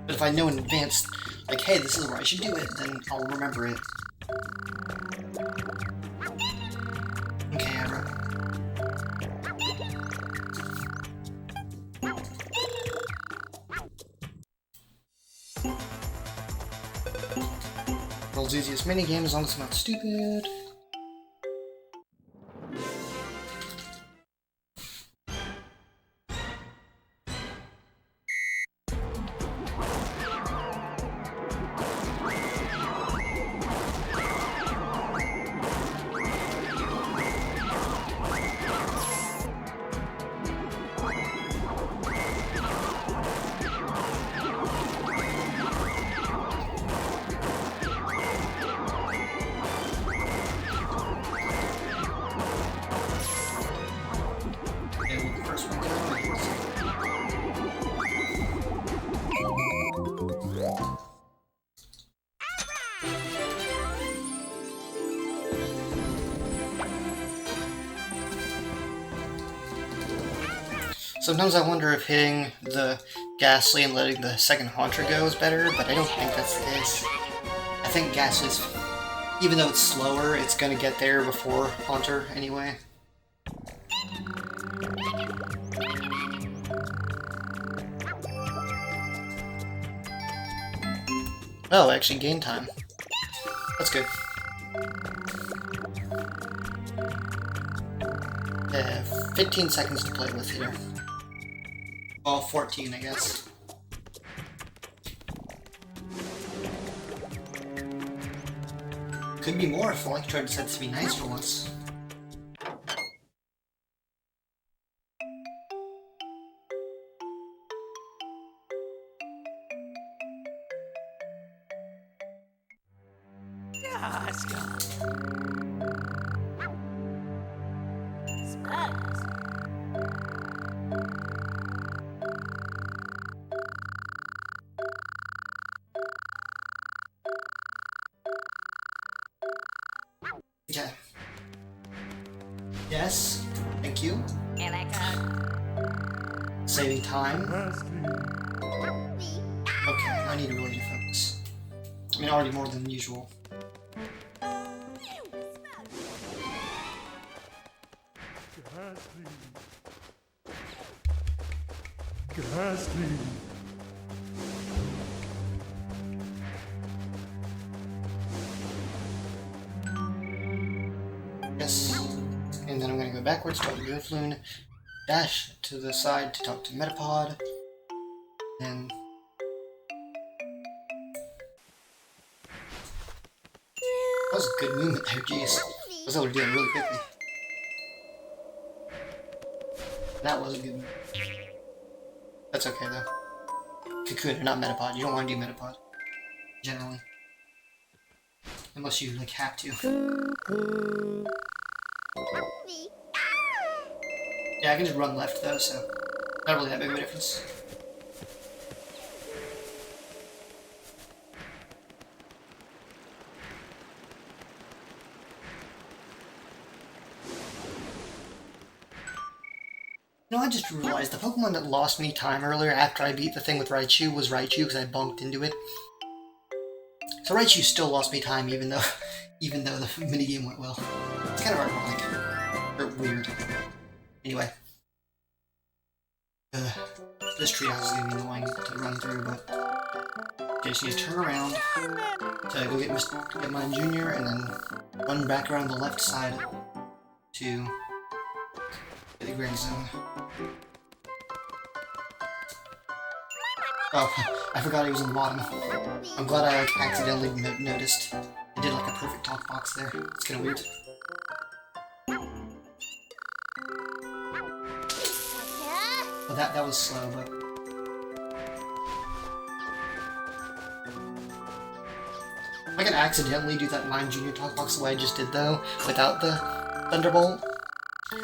But if I know in advance, like, hey, this is where I should do it, then I'll remember it. Okay, Aron. World's easiest minigame, as long as it's not stupid. Sometimes I wonder if hitting the Ghastly and letting the second Haunter go is better, but I don't think that's the case. I think Ghastly's, even though it's slower, it's gonna get there before Haunter anyway. Oh, I actually gained time. That's good. Yeah, 15 seconds to play with here. Well, 14, I guess. Could be more if Electrode decides to be nice for once. Just gone. Spuds. Okay. Yes, thank you. Electrode. Saving time. Last me. Okay, I need to really focus. I mean, already more than usual. Ghastly. Ghastly. Yes. And then I'm gonna go backwards, talk to Grifloon, dash to the side to talk to Metapod, then... That was a good movement there, jeez. I was able to do it really quickly. That was a good move. That's okay though. Cocoon, not Metapod. You don't want to do Metapod. Generally. Unless you, like, have to. Yeah, I can just run left though, so not really that big of a difference. You know, I just realized the Pokemon that lost me time earlier after I beat the thing with Raichu was Raichu because I bumped into it. So Raichu still lost me time even though the minigame went well. It's kind of ironic. Or weird. Anyway. This treehouse is gonna be annoying to run through, but okay, just need to turn around to go get mine Junior and then run back around the left side to get the Grand Zone. Oh, I forgot he was in the bottom. I'm glad I like accidentally noticed. I did like a perfect talk box there. It's kind of weird. Well, that was slow, but if I can accidentally do that Mine Junior talk box the way I just did though, without the Thunderbolt,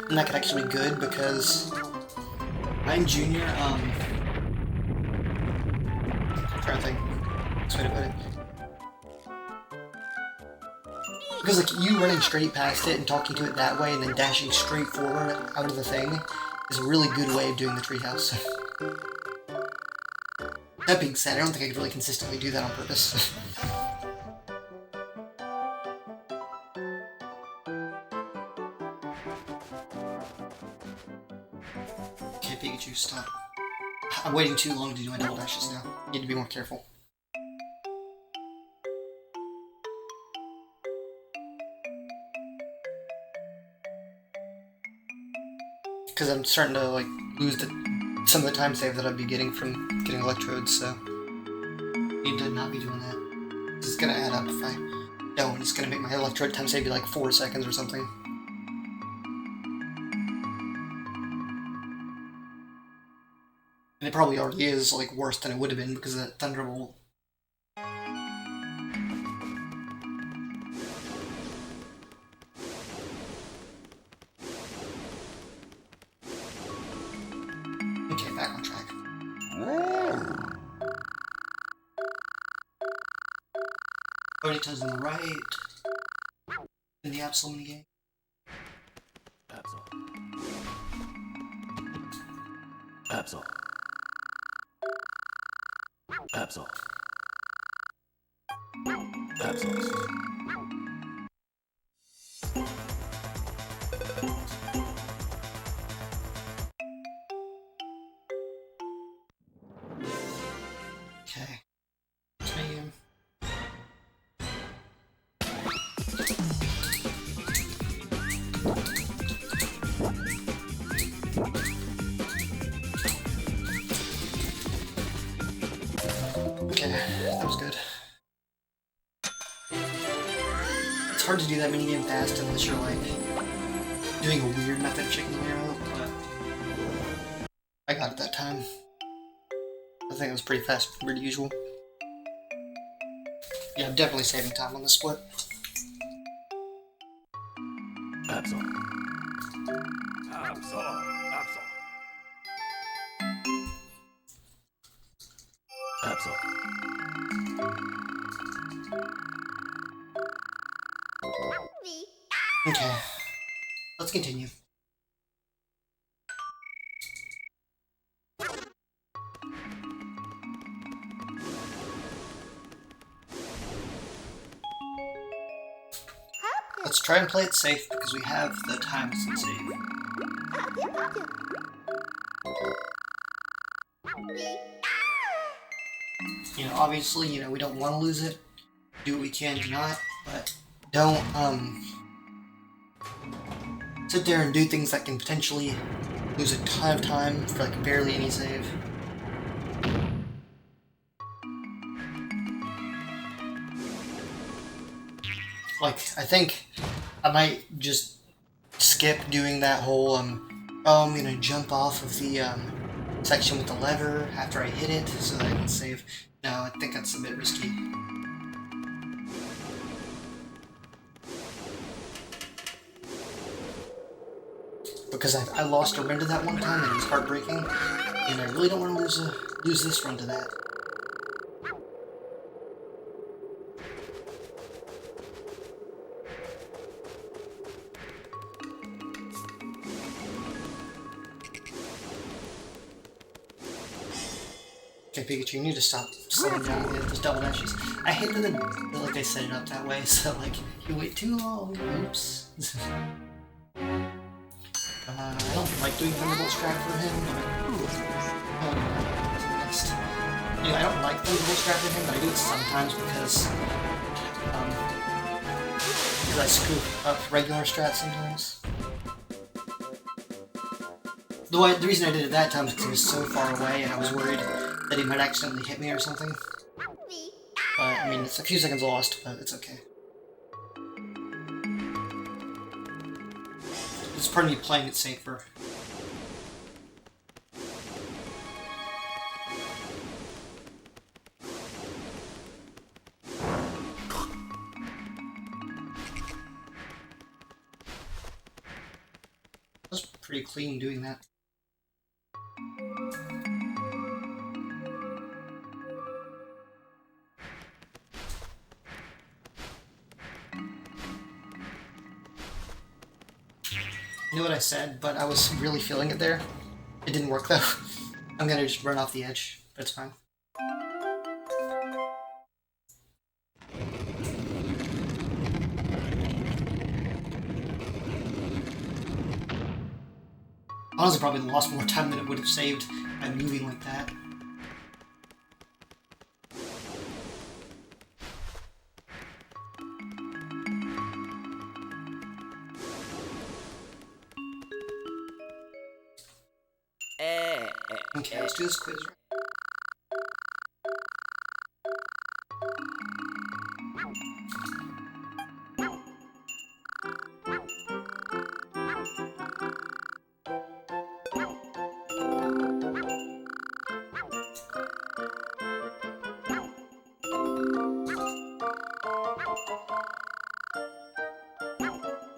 then that could actually be good because Mine Junior, I'm trying to think. That's the way to put it. Because like you running straight past it and talking to it that way and then dashing straight forward out of the thing is a really good way of doing the treehouse. That being said, I don't think I could really consistently do that on purpose. Okay, Pikachu, stop. I'm waiting too long to do my double dashes now. Need to be more careful. Because I'm starting to like lose some of the time save that I'd be getting from getting electrodes, so need to not be doing that. It's gonna add up if I don't. It's gonna make my electrode time save be like 4 seconds or something. And it probably already is like worse than it would have been because of that Thunderbolt. Okay, back on track. Ponytail's on the right. In the Absol minigame. Absol. Absol. Absol. Absol. Okay. Medium. hard to do that minigame fast unless you're like doing a weird method of checking the arrow, but I got it that time. I think it was pretty fast compared to usual. Yeah, I'm definitely saving time on this split. Absol. Absol. Absol. Me. Okay, let's continue. Let's try and play it safe because we have the time to save. You know, obviously, you know, we don't want to lose it. Do what we can to not, but don't, sit there and do things that can potentially lose a ton of time for, like, barely any save. Like, I think I might just skip doing that whole, oh, I'm gonna jump off of the, section with the lever after I hit it so that I can save. No, I think that's a bit risky. Because I lost a run to that one time and it was heartbreaking, and I really don't want to lose this run to that. Okay, Pikachu, you need to stop slowing down with those double dashes. I hate that like they set it up that way, so like you wait too long. Oops. I don't like doing Thunderbolt Strat for him, but I don't like Thunderbolt Strat for him, but I do it sometimes because I screw up regular strats sometimes. The reason I did it that time is because he was so far away and I was worried that he might accidentally hit me or something. But, I mean, it's a few seconds lost, but it's okay. It's part of me playing it safer. That was pretty clean doing that. I knew what I said, but I was really feeling it there. It didn't work though. I'm gonna just run off the edge, but it's fine. Honestly, probably lost more time than it would have saved by moving like that. Okay, let's do this quiz.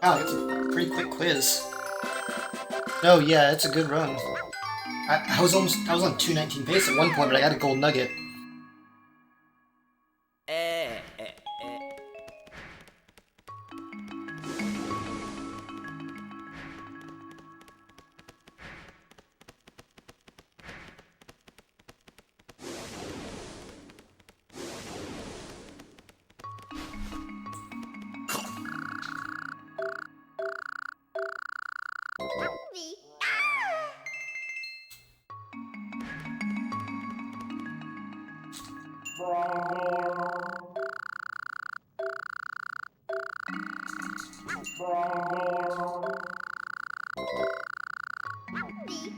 Wow, it's a pretty quick quiz. No, yeah, it's a good run. I was on 219 pace at one point, but I got a gold nugget. Me. Me.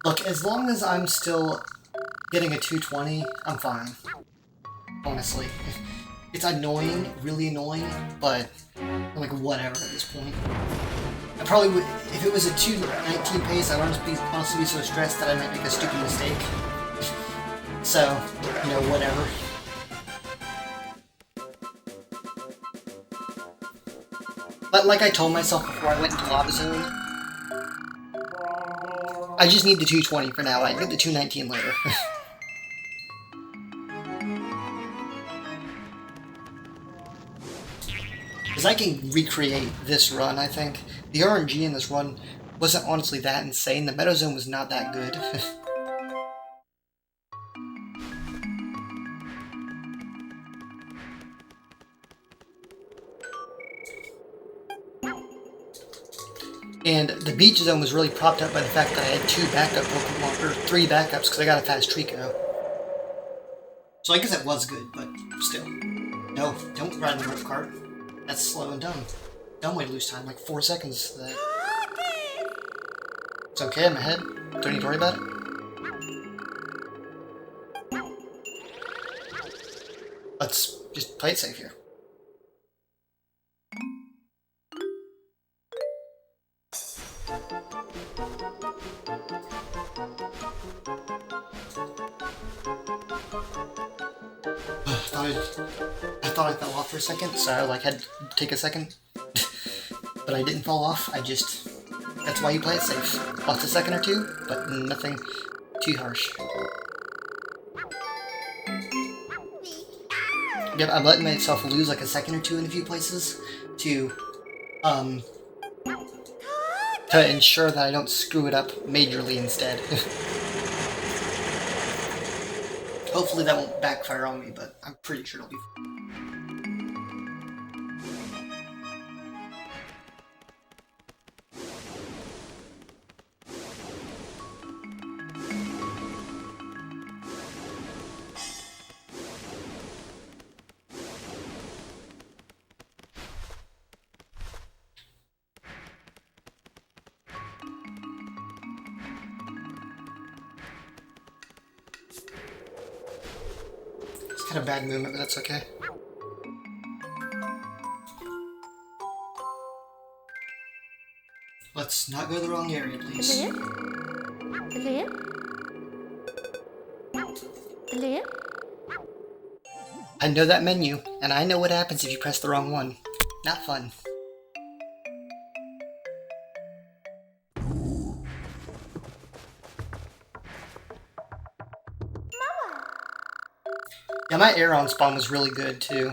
Look, as long as I'm still getting a 220, I'm fine. Honestly. It's annoying, really annoying, but I'm like, whatever at this point. I probably would, if it was a 219 pace, I would honestly be so stressed that I might make a stupid mistake. So, you know, whatever. But like I told myself before I went into Lava Zone, I just need the 220 for now. I get the 219 later. Because I can recreate this run, I think. The RNG in this run wasn't honestly that insane. The Meadow Zone was not that good. And the beach zone was really propped up by the fact that I had 2 backup Pokemon, or 3 backups, because I got a fast Treeko. So I guess that was good, but still. No, don't ride the rope cart. That's slow and dumb. Dumb way to lose time, like 4 seconds. It's okay, I'm ahead. Don't need to worry about it. Let's just play it safe here. I thought I fell off for a second, so I like had to take a second. But I didn't fall off, that's why you play it safe. Lost a second or two, but nothing too harsh. Yep, I'm letting myself lose like a second or two in a few places to ensure that I don't screw it up majorly instead. Hopefully that won't backfire on me, but I'm pretty sure it'll be fine. Kind of bad movement, but that's okay. Let's not go to the wrong area, please. I know that menu, and I know what happens if you press the wrong one. Not fun. Yeah, my aron spawn was really good, too.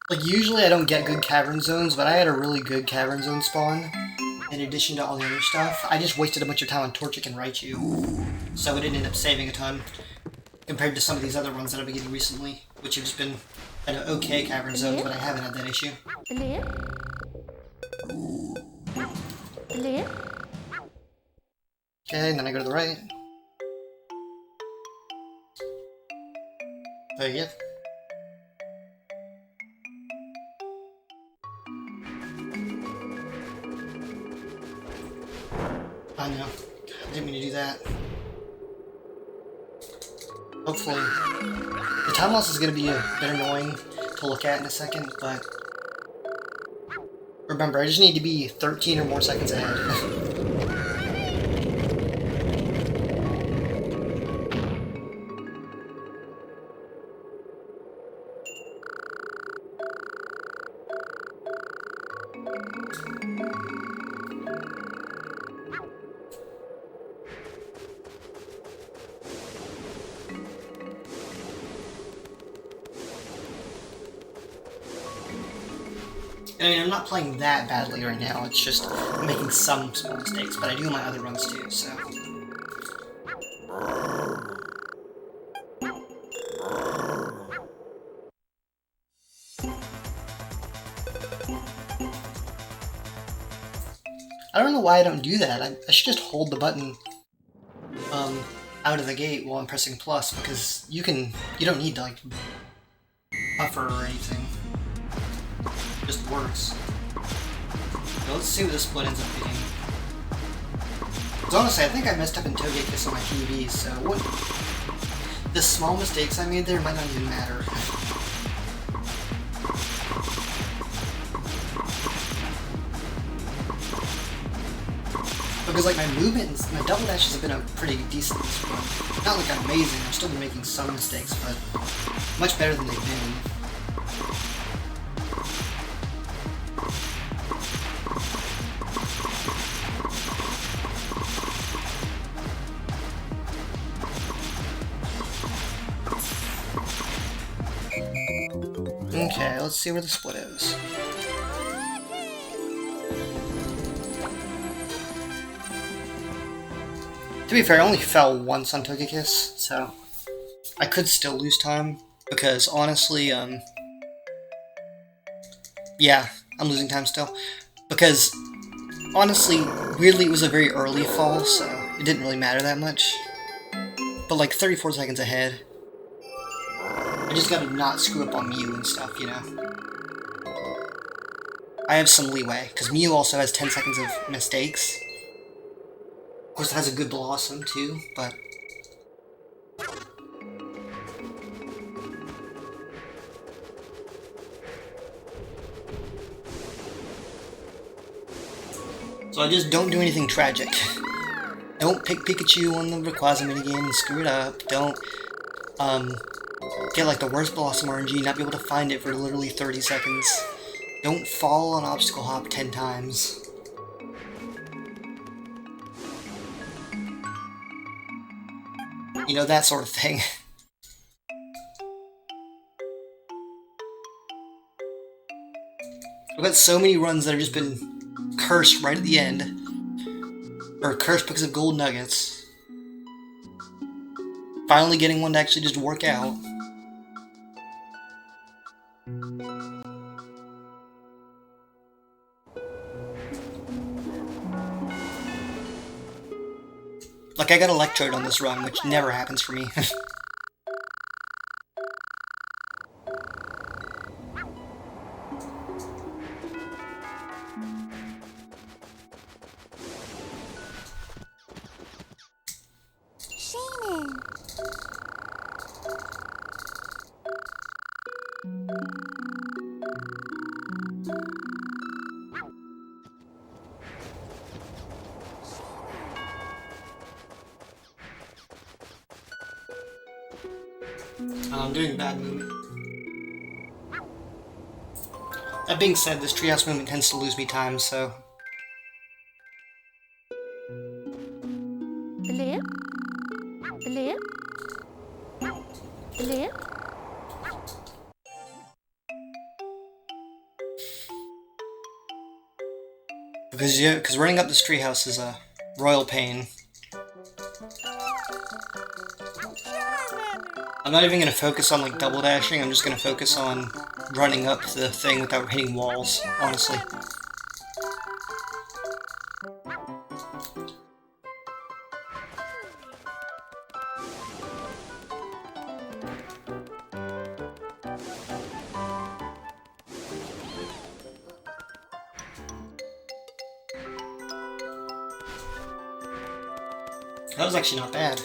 Like, usually I don't get good cavern zones, but I had a really good cavern zone spawn. In addition to all the other stuff, I just wasted a bunch of time on Torchic and Raichu. So it didn't end up saving a ton, compared to some of these other ones that I've been getting recently, which have just been an okay cavern zones, but I haven't had that issue. Okay, and then I go to the right. There you go. Oh no, I didn't mean to do that. Hopefully, the time loss is going to be a bit annoying to look at in a second, but remember, I just need to be 13 or more seconds ahead. I mean, I'm not playing that badly right now, it's just I'm making some small mistakes, but I do my other runs too, so... I don't know why I don't do that, I should just hold the button, out of the gate while I'm pressing plus, because you don't need to like buffer or anything. It just works. So let's see what this split ends up being. Because honestly, I think I messed up in Togekiss on my TV, so what the small mistakes I made there might not even matter. Because like my movement and my double dashes have been pretty decent this run. Not like amazing, I've still been making some mistakes, but much better than they've been. Okay, let's see where the split is. To be fair, I only fell once on Togekiss, so I could still lose time, because honestly, yeah, I'm losing time still. Because, honestly, weirdly, it was a very early fall, so it didn't really matter that much. But like 34 seconds ahead. I just gotta not screw up on Mew and stuff, you know? I have some leeway, because Mew also has 10 seconds of mistakes. Of course, it has a good Blossom, too, but... So I just don't do anything tragic. Don't pick Pikachu on the Rayquaza minigame and screw it up. Don't, get like the worst Blossom RNG, not be able to find it for literally 30 seconds. Don't fall on Obstacle Hop 10 times. You know, that sort of thing. I've got so many runs that have just been cursed right at the end. Or cursed because of gold nuggets. Finally getting one to actually just work out. Like, I got electrode on this run, which never happens for me. I'm doing bad movement. That being said, this treehouse movement tends to lose me time, so... Blip. Blip. Blip. Because running up this treehouse is a royal pain. I'm not even going to focus on like double dashing, I'm just going to focus on running up the thing without hitting walls, honestly. That was actually not bad.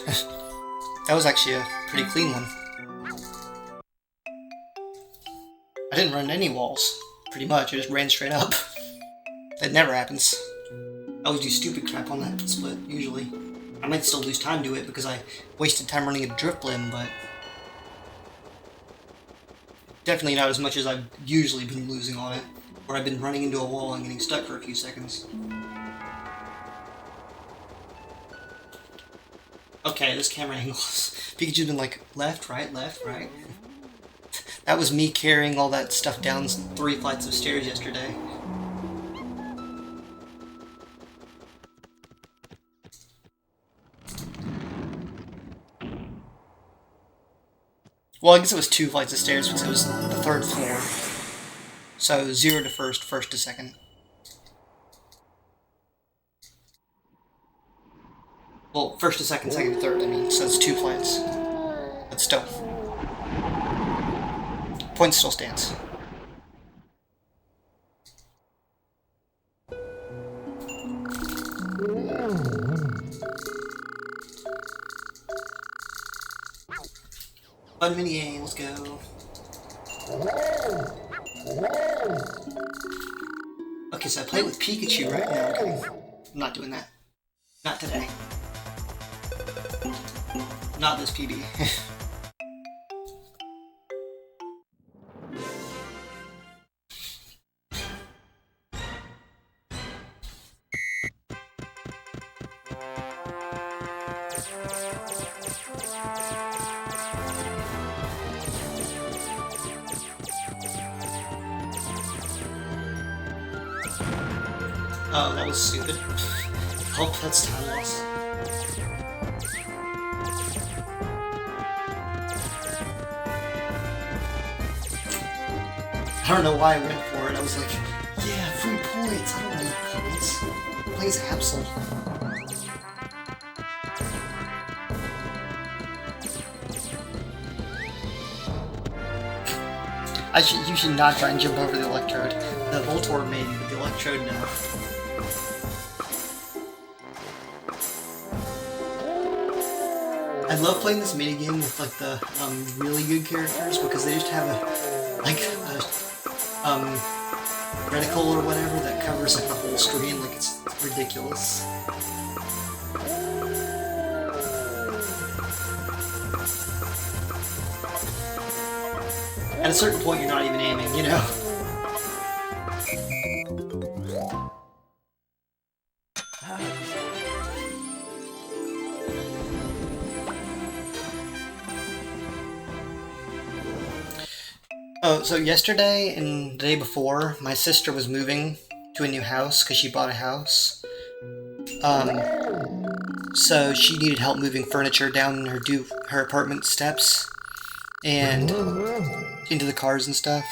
That was actually a pretty clean one. I didn't run any walls, pretty much. I just ran straight up. That never happens. I always do stupid crap on that split, usually. I might still lose time to it because I wasted time running a drift limb, but... definitely not as much as I've usually been losing on it, where I've been running into a wall and getting stuck for a few seconds. Okay, this camera angle is... Pikachu's been like, left, right, right. That was me carrying all that stuff down 3 flights of stairs yesterday. Well, I guess it was 2 flights of stairs because it was the 3rd floor. So 0 to first, first to second. Well, first to second, second to third, I mean, so it's 2 flights. But still. Point still stands. Fun mini game, let's go. Okay, so I play with Pikachu right now. Okay. I'm not doing that. Not today. Not this PB. Oh, that was stupid. Hope that's time loss. I don't know why I went for it. I was like, yeah, free points. I don't need points. Plays Absol. You should not try and jump over the electrode. The Voltorb maybe, but the electrode no. I love playing this minigame with like the really good characters because they just have a reticle or whatever that covers like the whole screen. Like it's ridiculous. At a certain point, you're not even aiming, you know. Oh, so yesterday and the day before, my sister was moving to a new house because she bought a house. So she needed help moving furniture down her apartment steps and into the cars and stuff.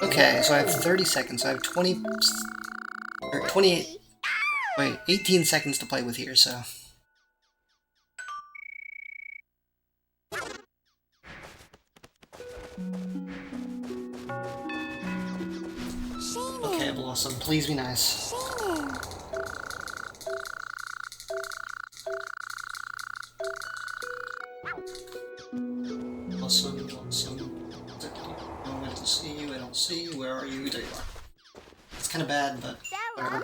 Okay, so I have 30 seconds. I have 18 seconds to play with here, so. Okay, Blossom, please be nice. Blossom. Oh, I don't see you, I don't see you. Where are you? There you are. It's kind of bad, but whatever.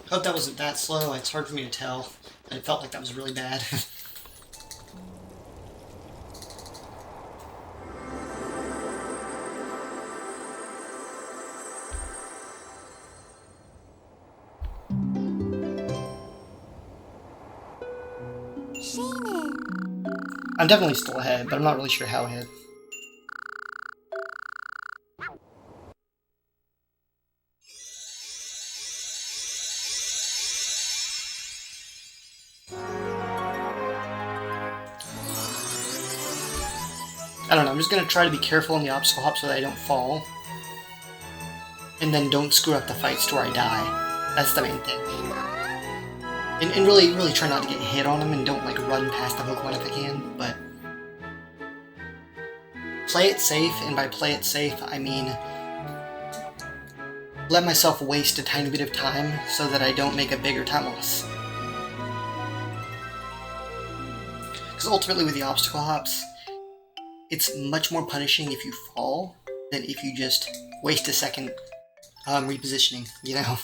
Hope that wasn't that slow. It's hard for me to tell. And it felt like that was really bad. I'm definitely still ahead, but I'm not really sure how ahead. I don't know, I'm just gonna try to be careful in the obstacle hop so that I don't fall. And then don't screw up the fights to where I die. That's the main thing. And really try not to get hit on them and don't like run past the Pokemon if I can, but play it safe, and by play it safe I mean let myself waste a tiny bit of time so that I don't make a bigger time loss. Because ultimately with the obstacle hops, it's much more punishing if you fall than if you just waste a second repositioning, you know?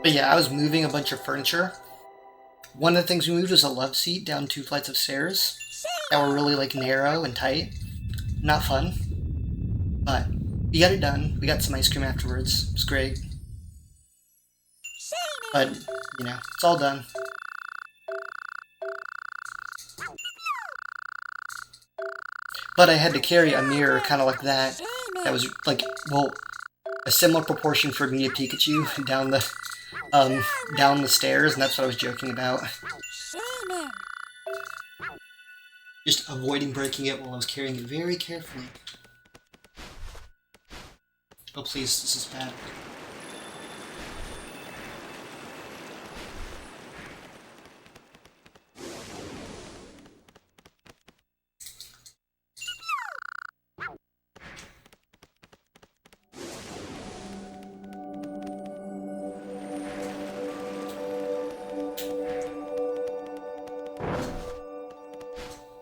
But yeah, I was moving a bunch of furniture. One of the things we moved was a love seat down 2 flights of stairs that were really like narrow and tight. Not fun. But we got it done. We got some ice cream afterwards. It was great. But, you know, it's all done. But I had to carry a mirror kind of like that that was like, well, a similar proportion for me to Pikachu down the stairs, and that's what I was joking about. Just avoiding breaking it while I was carrying it very carefully. Oh please, this is bad.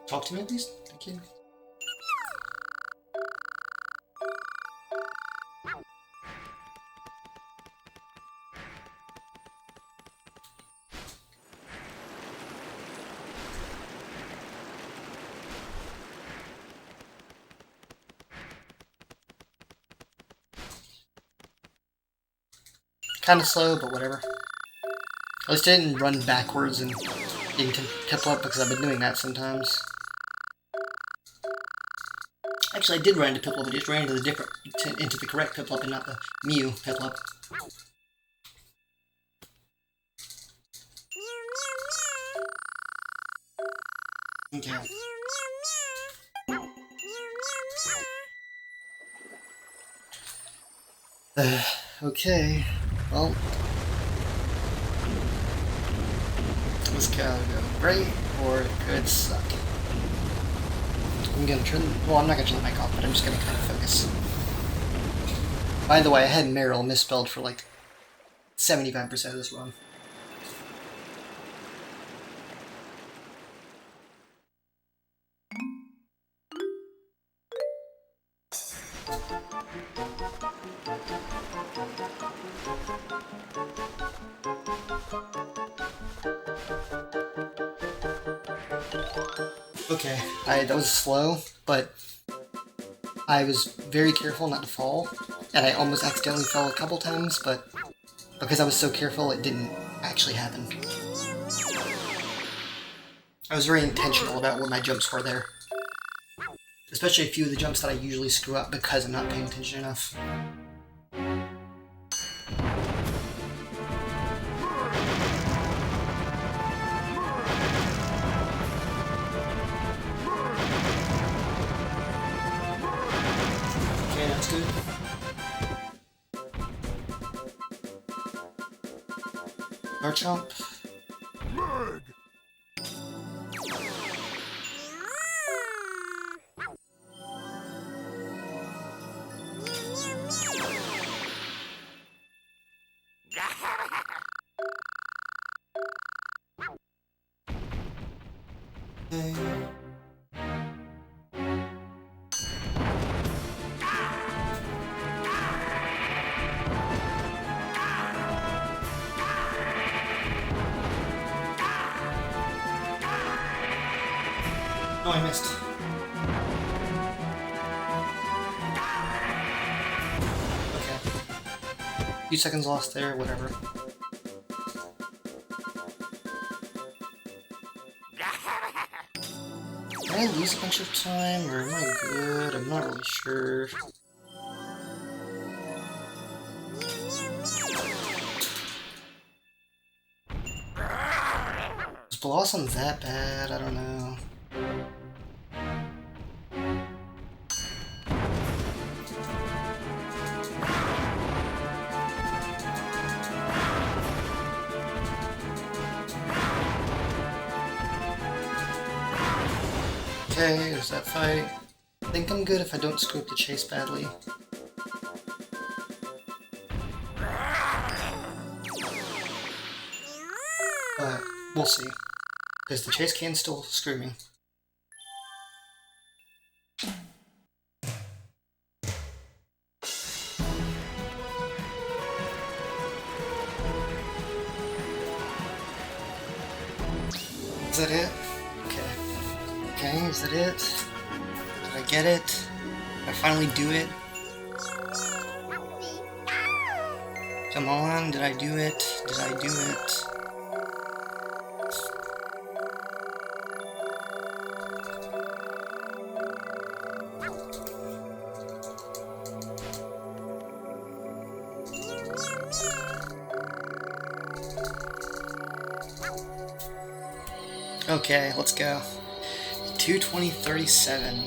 Talk to me at least? Thank you. Kinda slow, but whatever. At least I didn't run backwards and into Piplup because I've been doing that sometimes. Actually, I did run into Piplup, but just ran into the correct Piplup and not the Mew Piplup. Okay. Okay. Well, this could either go great or it could suck. I'm gonna turn. Well, I'm not gonna turn the mic off, but I'm just gonna kind of focus. By the way, I had Meryl misspelled for like 75% of this run. Okay, that was slow, but I was very careful not to fall, and I almost accidentally fell a couple times, but because I was so careful, it didn't actually happen. I was very intentional about where my jumps were there. Especially a few of the jumps that I usually screw up because I'm not paying attention enough. Okay, that's good. Garchomp. Okay. Oh, I missed. Okay. A few seconds lost there, whatever. Did I lose a bunch of time, or am I good? I'm not really sure. Was Blossom that bad? I don't know. Okay, there's that fight. I think I'm good if I don't screw up the chase badly. But we'll see. Because the chase can still screw me. Is that it? Okay. Okay, is that it? Did I get it? Did I finally do it? Come on, did I do it? Did I do it? Okay, let's go. 2:20:37.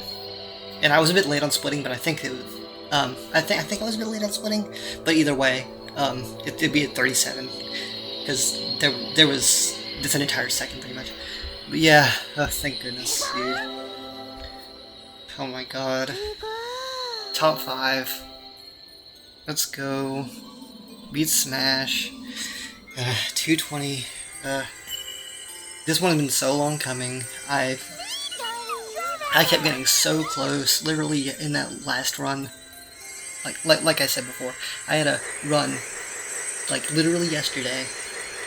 And I was a bit late on splitting, but I think it was, I think I was a bit late on splitting, but either way, it'd be at 37, because there was just an entire second pretty much. But yeah, oh, thank goodness, dude. Oh my god. Top 5. Let's go. Beat Smash. 220. This one has been so long coming. I kept getting so close, literally in that last run. Like I said before, I had a run, like literally yesterday,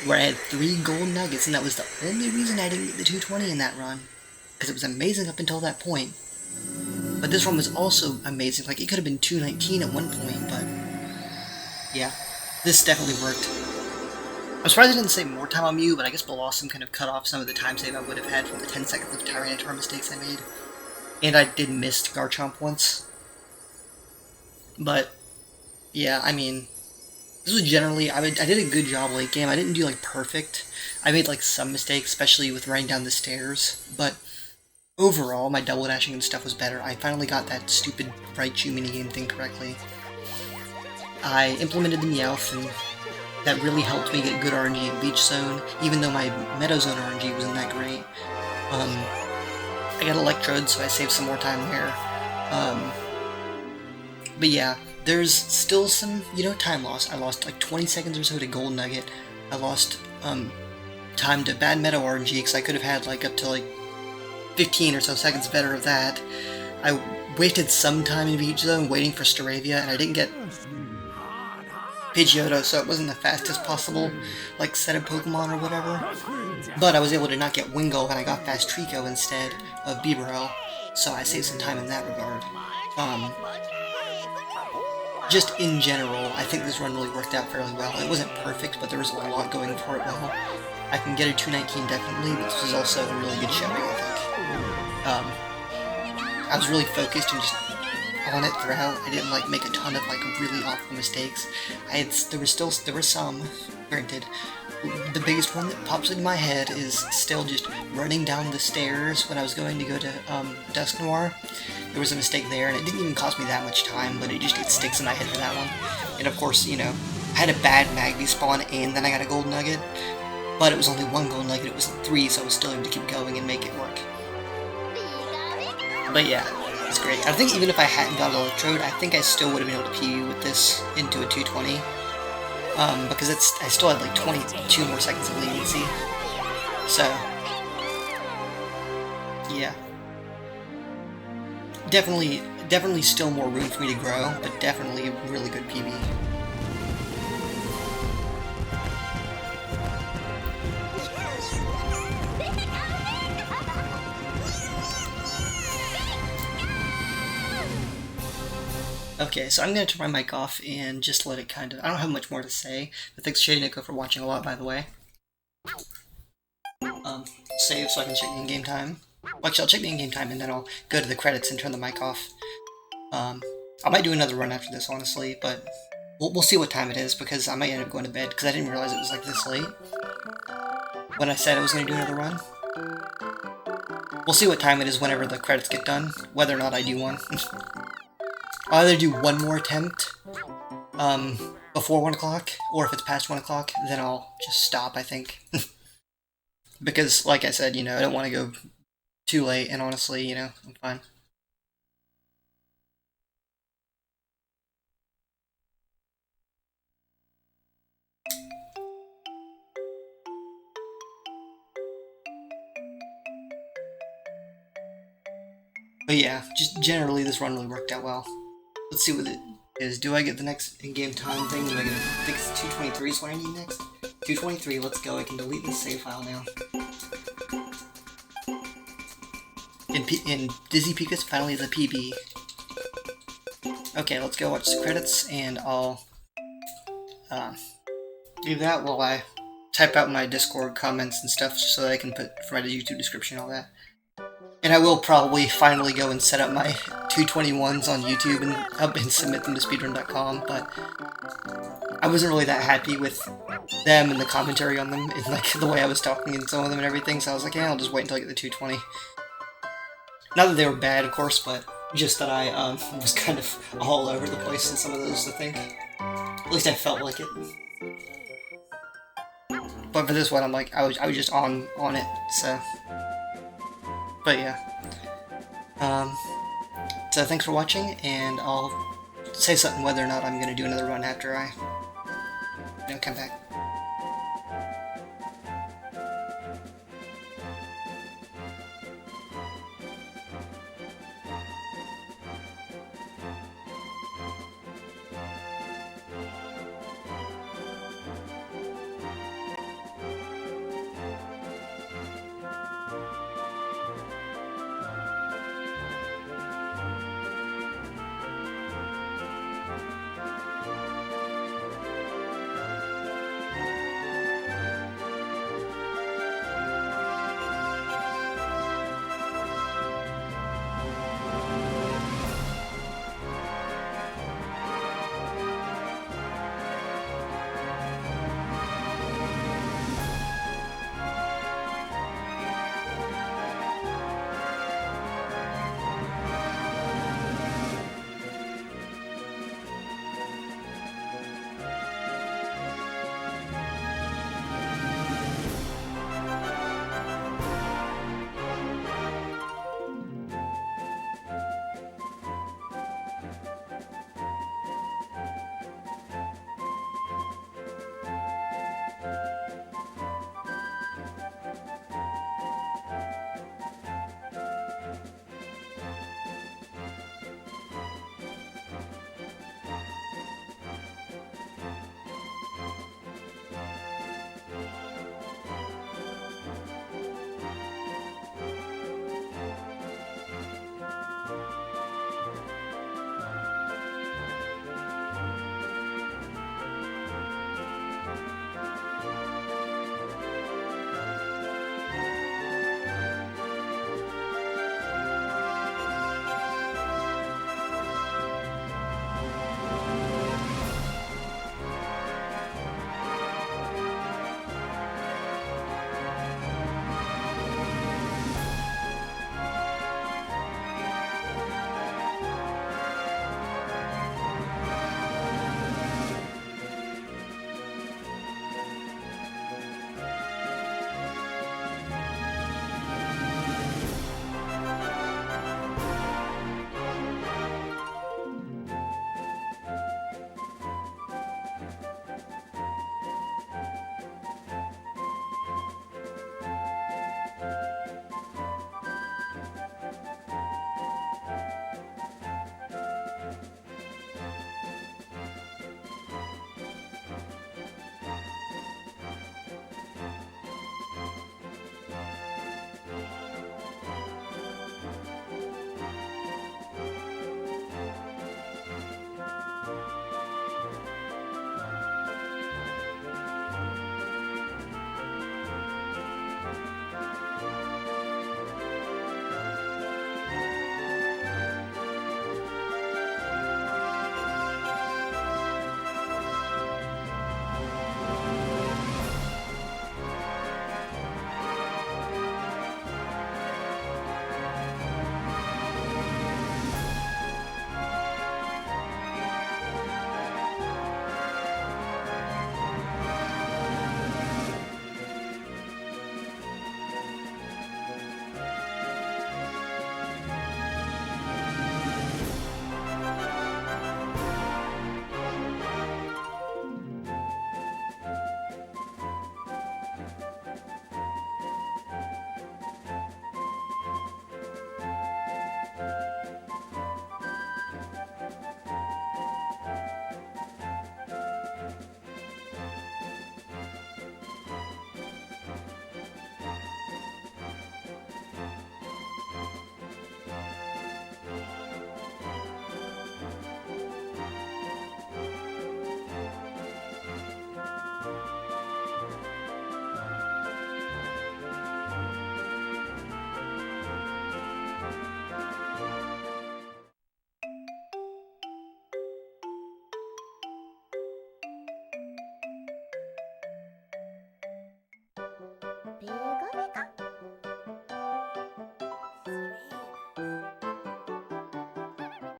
where I had 3 gold nuggets, and that was the only reason I didn't get the 220 in that run, because it was amazing up until that point. But this run was also amazing. Like, it could have been 219 at one point, but yeah, this definitely worked. I'm surprised I didn't save more time on Mew, but I guess Blossom kind of cut off some of the time save I would have had from the 10 seconds of Tyranitar mistakes I made. And I did miss Garchomp once. But, yeah, I mean, this was generally, I did a good job late game. I didn't do, like, perfect. I made, like, some mistakes, especially with running down the stairs, but overall, my double dashing and stuff was better. I finally got that stupid Raichu minigame thing correctly. I implemented the Meowth, and that really helped me get good RNG in Beach Zone, even though my Meadow Zone RNG wasn't that great. I got electrode, so I saved some more time there. But yeah, there's still some, you know, time loss. I lost like 20 seconds or so to Gold Nugget. I lost time to bad Meadow RNG, because I could have had like up to like 15 or so seconds better of that. I wasted some time in Beach Zone waiting for Staravia, and I didn't get Pidgeotto, so it wasn't the fastest possible, like, set of Pokemon or whatever. But I was able to not get Wingull, and I got fast Treeko instead of Bibarel, so I saved some time in that regard. Just in general, I think this run really worked out fairly well. It wasn't perfect, but there was a lot going for it well. I can get a 219 definitely, but this was also a really good showing, I think. I was really focused and just on it throughout. I didn't like make a ton of like really awful mistakes. There were some, granted. The biggest one that pops into my head is still just running down the stairs when I was going to go to Dusk Noir. There was a mistake there, and it didn't even cost me that much time, but it sticks in my head for that one. And of course, you know, I had a bad Magby spawn, and then I got a gold nugget, but it was only 1 gold nugget, it wasn't 3, so I was still able to keep going and make it work. But yeah, it's great. I think even if I hadn't got electrode, I think I still would have been able to PB with this into a 220. Because I still had like 22 more seconds of leniency. So, yeah. Definitely still more room for me to grow, but definitely a really good PB. Okay, so I'm going to turn my mic off and just let it kind of... I don't have much more to say, but thanks to Nico for watching a lot, by the way. Save so I can check the in-game time. Well, actually, I'll check the in-game time and then I'll go to the credits and turn the mic off. I might do another run after this, honestly, but we'll see what time it is, because I might end up going to bed, because I didn't realize it was like this late when I said I was going to do another run. We'll see what time it is whenever the credits get done, whether or not I do one. I'll either do one more attempt before 1 o'clock, or if it's past 1 o'clock, then I'll just stop, I think. Because, like I said, you know, I don't want to go too late, and honestly, you know, I'm fine. But yeah, just generally this run really worked out well. Let's see what it is. Do I get the next in-game time thing? Do I get I think it's 223 is what I need next. 223, let's go. I can delete this save file now. And Dizzy Pikachu finally is a PB. Okay, let's go watch the credits, and I'll do that while I type out my Discord comments and stuff so that I can put for my YouTube description and all that. And I will probably finally go and set up my 221s on YouTube and submit them to speedrun.com, but I wasn't really that happy with them and the commentary on them, and like the way I was talking in some of them and everything, so I was like, yeah, I'll just wait until I get the 220. Not that they were bad, of course, but just that I was kind of all over the place in some of those, I think. At least I felt like it. But for this one, I'm like, I was just on it, so... But yeah. So thanks for watching, and I'll say something whether or not I'm going to do another run after I come back.